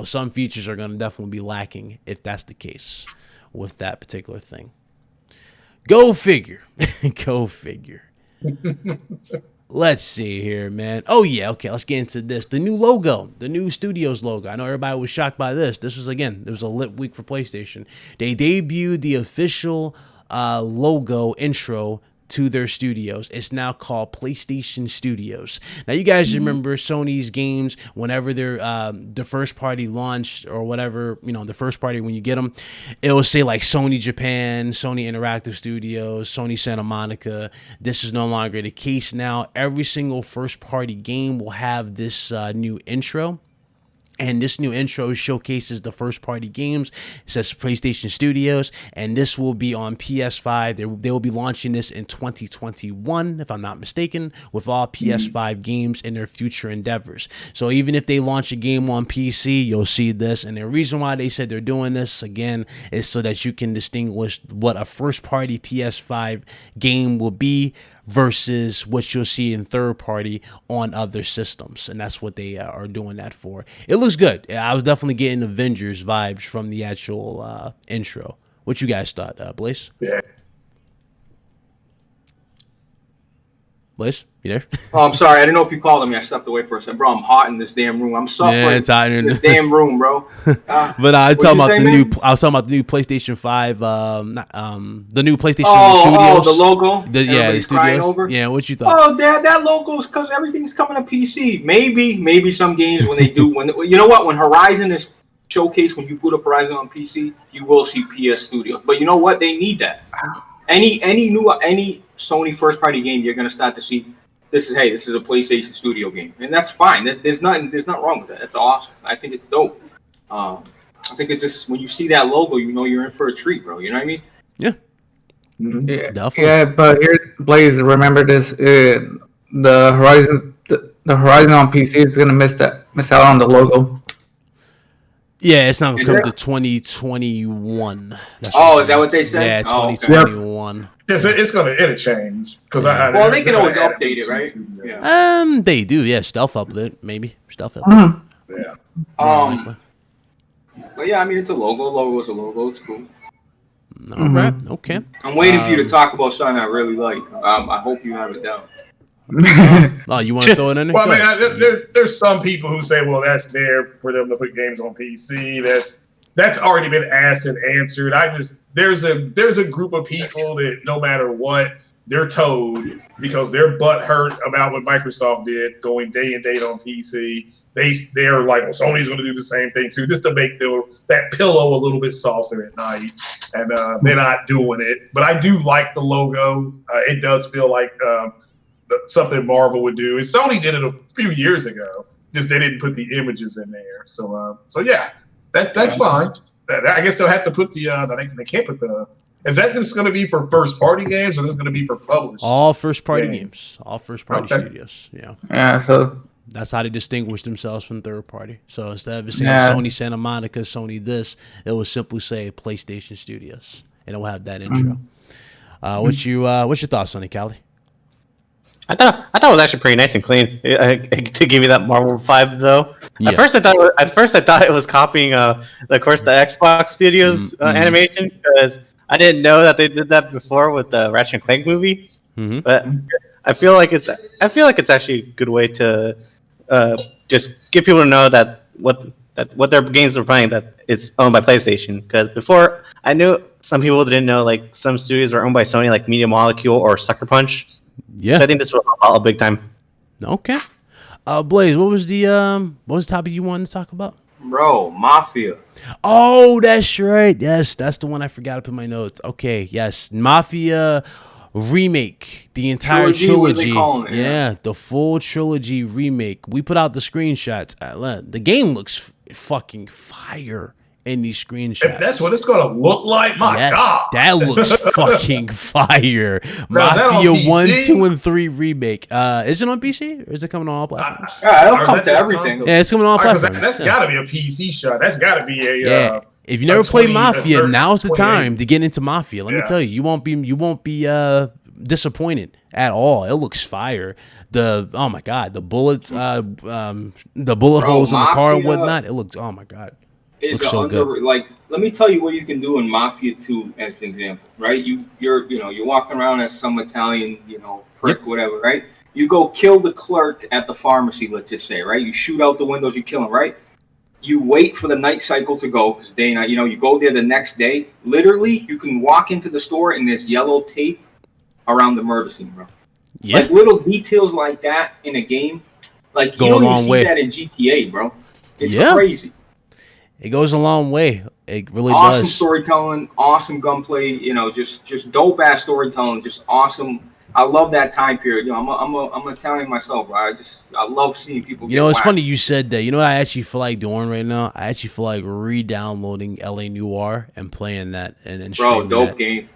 some features are going to definitely be lacking if that's the case with that particular thing. Go figure. Go figure. Let's see here, man. Oh, yeah. Okay, let's get into this. The new logo. The new Studios logo. I know everybody was shocked by this. It was a lit week for PlayStation. They debuted the official logo intro to their studios. It's now called PlayStation Studios. Now, you guys remember Sony's games whenever they're the first party launched or whatever, the first party when you get them, it will say like Sony Japan, Sony Interactive Studios, Sony Santa Monica. This is no longer the case now. Every single first party game will have this new intro. And this new intro showcases the first-party games. It says PlayStation Studios, and this will be on PS5. They will be launching this in 2021, if I'm not mistaken, with all PS5 games in their future endeavors. So even if they launch a game on PC, you'll see this. And the reason why they said they're doing this, again, is so that you can distinguish what a first-party PS5 game will be versus what you'll see in third party on other systems. And that's what they are doing that for. It looks good. I was definitely getting Avengers vibes from the actual intro. What you guys thought, Blaze? Yeah. Blaze, you there? Oh, I'm sorry. I didn't know if you called me. I stepped away for a second. Bro, I'm hot in this damn room. I'm suffering Yeah, it's hot in this damn room, bro. But I was what'd talking you about say, the new. man? I was talking about the new PlayStation 5. The new PlayStation Oh, Studios. the logo. The Everybody's crying studios. over. Yeah, what you thought? Oh, that logo is because everything's coming to PC. Maybe some games when they do when you know what, when Horizon is showcased, when you put up Horizon on PC, you will see PS Studios. But you know what? They need that. Any Sony first party game, you're gonna start to see this is a PlayStation Studio game, and that's fine. There's nothing wrong with that. That's awesome. I think it's dope. I think it's just when you see that logo, you know you're in for a treat, bro. You know what I mean? Yeah. Mhm. Yeah, Definitely. yeah, but here, Blaze, remember this: the Horizon on PC is gonna miss out on the logo. Yeah, it's not gonna Is come it? to 2021. That's Oh, is that what they said? Yeah, Oh, okay. 2021. Yeah, so it'll change because Well, they can always update it, right? Yeah. They do. Yeah, stealth update maybe. Stealth update. Yeah. But yeah, I mean, it's a logo. Logo is a logo. It's cool. All right. Okay. I'm waiting for you to talk about something I really like. I hope you have it down. Oh, you want to throw it in there? Well, Go I ahead. mean, there's some people who say, well, that's there for them to put games on PC. That's already been asked and answered. There's a group of people that no matter what, they're told because their butt hurt about what Microsoft did going day and date on PC. They're like, well, Sony's going to do the same thing too, just to make that pillow a little bit softer at night. And they're not doing it. But I do like the logo. It does feel like something Marvel would do. And Sony did it a few years ago. Just they didn't put the images in there. So yeah, that's fine. I guess they'll have to put they can't put the. Is that just going to be for first party games, or is this going to be for published? All first party games. All first party Okay. studios. Yeah. Yeah, so That's how they distinguish themselves from third party. So instead of saying Yeah. Sony Santa Monica, Sony this, it will simply say PlayStation Studios, and it will have that intro. What's your thoughts on it, Callie? I thought it was actually pretty nice and clean to give you that Marvel vibe, though. Yeah. At first, I thought it was copying, of course, the Xbox Studios animation because I didn't know that they did that before with the Ratchet and Clank movie. Mhm. But I feel like it's actually a good way to just get people to know that what their games are playing that it's owned by PlayStation. Because before, I knew some people didn't know like some studios are owned by Sony, like Media Molecule or Sucker Punch. Yeah. So I think this will help out a big time. Okay. Blaze, what was the topic you wanted to talk about? Bro, Mafia. Oh, that's right. Yes, that's the one I forgot to put in my notes. Okay, yes. Mafia remake. The entire Trilogy, what are they trilogy. calling it? Yeah, the full trilogy remake. We put out the screenshots. The game looks fucking fire in these screenshots. If that's what it's going to look like, my Yes, God. that looks fucking fire. Now, is that on Mafia 1, PC? 2, and 3 remake. Is it on PC or is it coming on all platforms? Yeah, it'll Or is come that to just everything. console? Yeah, it's coming on all Because platforms. that's Yeah. got to be a PC shot. That's got to be a Yeah. If you never played 20, Mafia, 30, now's the 28. time to get into Mafia. Let me Yeah. tell you, you won't be disappointed at all. It looks fire. Oh my god, the bullets, the bullet Bro, holes in the car and Mafia whatnot. It looks, oh my god, Is looks so good. like, let me tell you what you can do in Mafia 2 as an example, right? You're walking around as some Italian, prick, whatever, right? You go kill the clerk at the pharmacy, let's just say, right? You shoot out the windows, you kill him, right? You wait for the night cycle to go because day and night, you go there the next day. Literally, you can walk into the store and there's yellow tape around the murder scene, bro. Yeah, Like little details like that in a game, like Go you a don't long even see way. that in GTA, bro. It's Yeah. crazy. it goes a long way. It really Awesome does. storytelling, awesome gunplay. Just dope ass storytelling, just awesome. I love that time period. You know, I'm Italian myself, bro. I love seeing people. You know, it's whacked. funny you said that. You know what I actually feel like doing right now? I actually feel like re-downloading LA Noire and playing that and Bro, streaming dope that. game.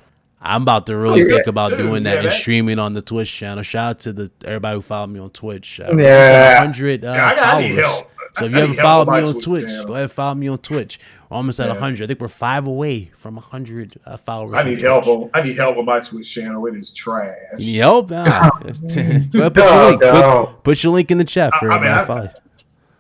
I'm about to really think about Dude, doing that yeah, and that- streaming on the Twitch channel. Shout out to everybody who followed me on Twitch. Yeah. 100 I need followers. help. So if I you haven't need help followed on me my on Twitch Twitch, channel. go ahead and follow me on Twitch. We're almost at Yeah. 100. I think we're 5 away from 100 followers. I on need Twitch. help. I need help on my Twitch channel. It is trash. You need help? Ah. Go ahead, put your Go, link. go. Put your link in the chat for I mean, everybody. Follow.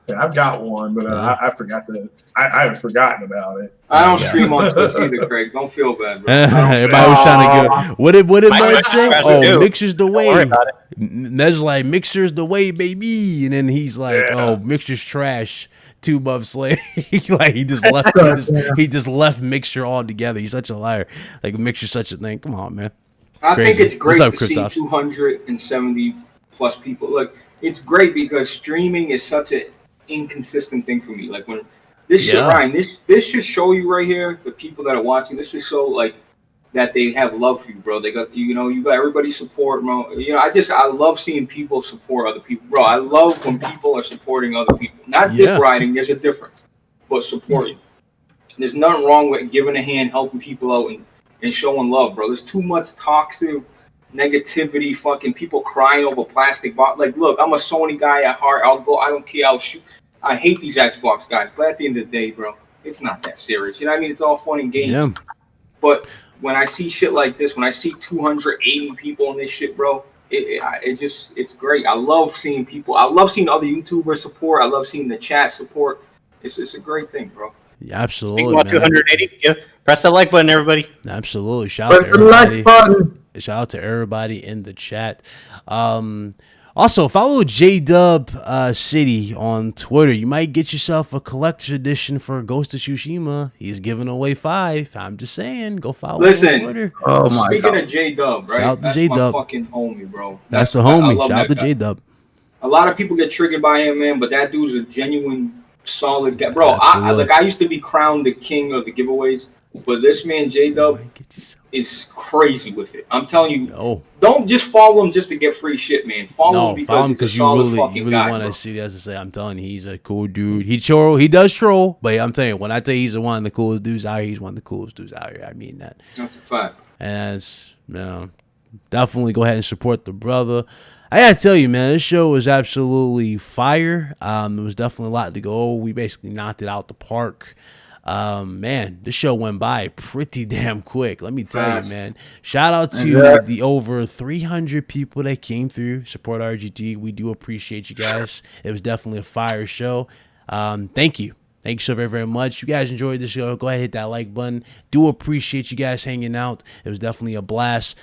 Yeah, I've got one, but I forgot to. I haven't forgotten about it. I don't stream on Twitch either, Craig. Don't feel bad, bro. Everybody was trying to go. What did My Mud say? brother Oh, do. Mixer's the Don't worry way. about it. Ned's like, Mixer's the way, baby. And then he's like, Yeah. oh, Mixer's trash. 2 months later, like he just left. He just left Mixer altogether. He's such a liar. Like Mixer's such a thing. Come on, man. I Crazy. think it's great What's to up, see Kristoff? 270 plus people. Look, it's great because streaming is such an inconsistent thing for me. Like when this shit, Yeah. Ryan, this should show you right here, the people that are watching. This should show like that they have love for you, bro. They got you got everybody's support, bro. I love seeing people support other people, bro. I love when people are supporting other people. Not Yeah. dick riding. There's a difference, but supporting. There's nothing wrong with giving a hand, helping people out, and showing love, bro. There's too much toxic negativity, fucking people crying over plastic bottles. Like, look, I'm a Sony guy at heart. I don't care. I'll shoot. I hate these Xbox guys, but at the end of the day, bro, it's not that serious. You know what I mean? It's all fun and games. Yeah. But when I see shit like this, when I see 280 people in this shit, bro, it's great. I love seeing people. I love seeing other YouTubers support. I love seeing the chat support. It's a great thing, bro. Yeah, absolutely, Speaking about man. 280, yeah, press that like button, everybody. Absolutely. Shout out to Press the like everybody. button. Shout out to everybody in the chat. Also, follow JDub City on Twitter. You might get yourself a collector's edition for Ghost of Tsushima. He's giving away 5. I'm just saying, go follow him Listen. on Twitter. Oh my Speaking god. of J-Dub, right? Shout out to That's J-Dub. my fucking homie, bro. That's the I homie. love Shout out to that guy. JDub. A lot of people get triggered by him, man, but that dude's a genuine, solid guy. Bro, Absolutely. I used to be crowned the king of the giveaways, but this man, J-Dub, is crazy with it. I'm telling you, Oh, don't just follow him just to get free shit, man. Follow him no, because follow him he's a because you solid really fucking guy, want bro. to see what he has to say. I'm telling you, he's a cool dude. He does troll, but I'm telling you, when I tell you he's one of the coolest dudes out here, he's one of the coolest dudes out here. I mean that. That's a fact. And it's, definitely go ahead and support the brother. I gotta tell you, man, this show was absolutely fire. It was definitely a lot to go. We basically knocked it out the park. Man, this show went by pretty damn quick. Let me tell you, man. Shout out to the over 300 people that came through support RGT. We do appreciate you guys. It was definitely a fire show. Thank you. Thank you so very, very much. If you guys enjoyed the show, go ahead and hit that like button. Do appreciate you guys hanging out. It was definitely a blast.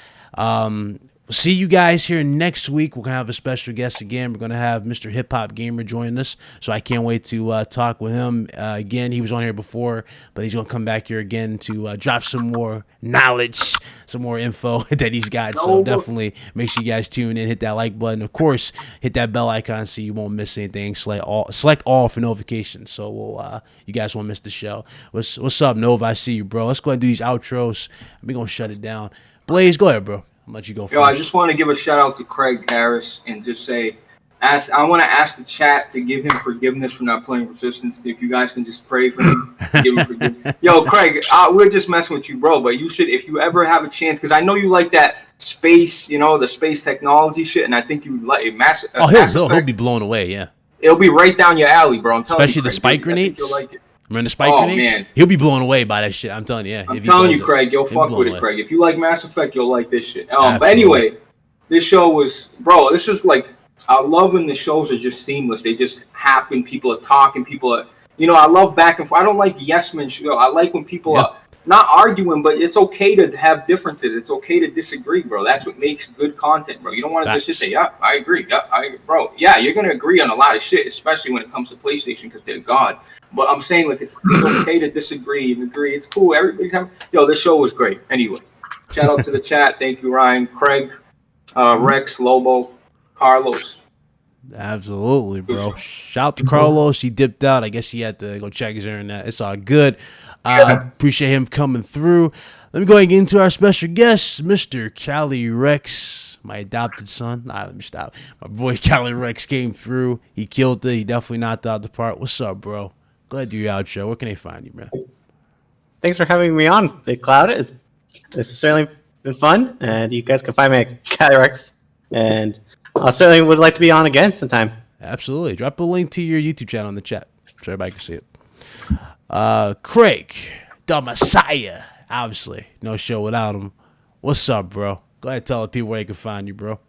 See you guys here next week. We're going to have a special guest again. We're going to have Mr. Hip Hop Gamer join us. So I can't wait to talk with him again. He was on here before, but he's going to come back here again to drop some more knowledge, some more info that he's got. So definitely make sure you guys tune in, hit that like button. Of course, hit that bell icon so you won't miss anything. Select all for notifications. So you guys won't miss the show. What's up, Nova? I see you, bro. Let's go ahead and do these outros. We're going to shut it down. Blaze, go ahead, bro. I'll let you go first. Yo, I just want to give a shout out to Craig Harris and just say, I want to ask the chat to give him forgiveness for not playing Resistance. If you guys can just pray for him, give him forgiveness. Yo, Craig, we're just messing with you, bro. But you should, if you ever have a chance, because I know you like that space, the space technology shit, and I think you like it. He'll be blown away, yeah. It'll be right down your alley, bro. I'm telling Especially you, the spike grenades. You'll like it. Remember the spike grenades? Man. He'll be blown away by that shit. I'm telling you, yeah. I'm telling you, Craig, you'll fuck with it, Craig. If you like Mass Effect, you'll like this shit. But anyway, this show was, bro, this is like, I love when the shows are just seamless. They just happen. People are talking. People are, I love back and forth. I don't like yes men show. I like when people are not arguing, but it's okay to have differences. It's okay to disagree, bro. That's what makes good content, bro. You don't want to just sit there, yeah, I agree. Yeah, bro. Yeah, you're going to agree on a lot of shit, especially when it comes to PlayStation because they're God. But I'm saying, like, it's okay to disagree and agree. It's cool. Everybody's having, this show was great. Anyway, shout out to the chat. Thank you, Ryan, Craig, Rex, Lobo, Carlos. Absolutely, bro. Shout out to Carlos. He dipped out. I guess he had to go check his internet. It's all good. Appreciate him coming through. Let me go ahead and get into our special guest, Mr. Cali Rex, my adopted son. Nah, let me stop. My boy Cali Rex came through. He killed it. He definitely knocked out the part. What's up, bro? Go ahead, do your outro. Where can they find you, man? Thanks for having me on, Big Cloud. It's certainly been fun, and you guys can find me at Calyrex, and I certainly would like to be on again sometime. Absolutely. Drop a link to your YouTube channel in the chat so everybody can see it. Craig, the Messiah. Obviously, no show without him. What's up, bro? Go ahead and tell the people where they can find you, bro.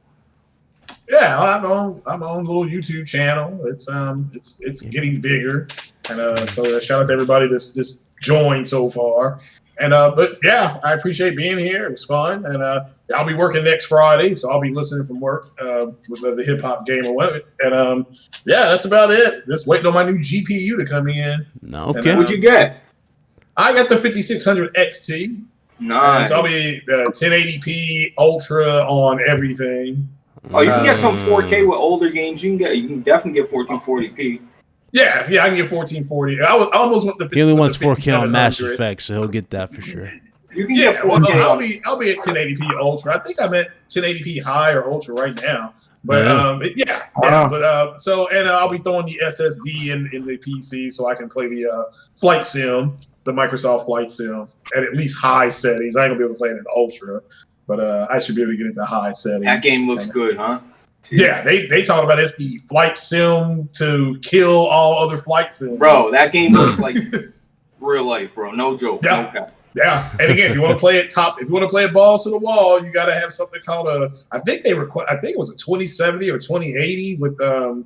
Yeah, I'm on a little YouTube channel. It's getting bigger, and so shout out to everybody that's just joined so far. And but yeah, I appreciate being here. It was fun, and I'll be working next Friday, so I'll be listening from work with the Hip Hop Gamer. And yeah, that's about it. Just waiting on my new GPU to come in. Okay. And, What'd you get? I got the 5600 XT. Nice. So I'll be 1080p Ultra on everything. Oh, you can get some 4K with older games. You can definitely get 1440p. Yeah, I can get 1440. I almost went the. He only wants 4K on 5700. Mass Effect, so he'll get that for sure. You can Yeah, get well, 4K. I'll be at 1080p Ultra. I think I'm at 1080p High or Ultra right now. But and I'll be throwing the SSD in the PC so I can play the flight sim, the Microsoft Flight Sim at least high settings. I ain't gonna be able to play it in Ultra, but I should be able to get into high settings. That game looks good, huh? Yeah, they talk about it's the flight sim to kill all other flight sims. Bro, that game looks like real life, bro. No joke. Yeah. No cap. Yeah, and again, if you want to play it balls to the wall, you got to have something called I think it was a 2070 or 2080 with an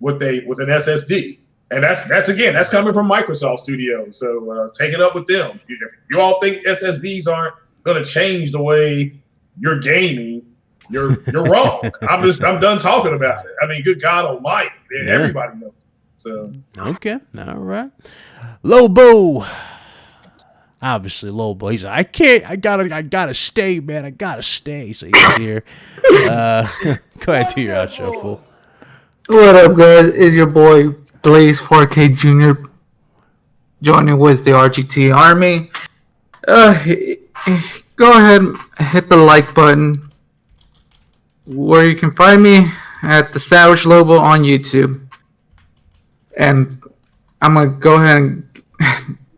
SSD, and that's coming from Microsoft Studios. So take it up with them. If you all think SSDs aren't going to change the way you're gaming, you're wrong. I'm done talking about it. I mean, good God Almighty, everybody knows it. So Okay, all right. Lobo. Obviously, Lobo. He's like, I gotta stay, man. I gotta stay. So he's here. Go ahead to your outro, fool. What up, guys? Is your boy Blaze 4K Jr. joining with the RGT Army. Go ahead and hit the like button. Where you can find me at the Savage Lobo on YouTube. And I'm gonna go ahead and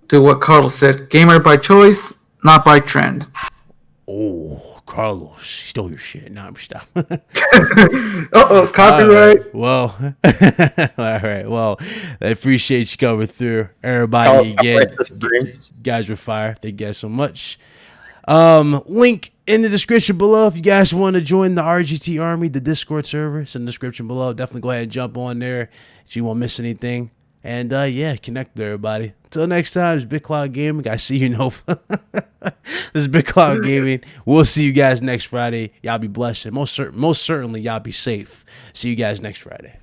do what Carlos said. Gamer by choice, not by trend. Oh, Carlos, he stole your shit. Nah, I'm stop. Copyright. Well, all right. Well, I appreciate you coming through. Everybody, again, you guys were fire. Thank you guys so much. Link in the description below if you guys want to join the RGT Army, the Discord server. It's in the description below. Definitely go ahead and jump on there so you won't miss anything. And yeah, connect with everybody. Until next time, it's Big Cloud Gaming. I see you know. This is Big Cloud Gaming. We'll see you guys next Friday. Y'all be blessed. And most certainly, y'all be safe. See you guys next Friday.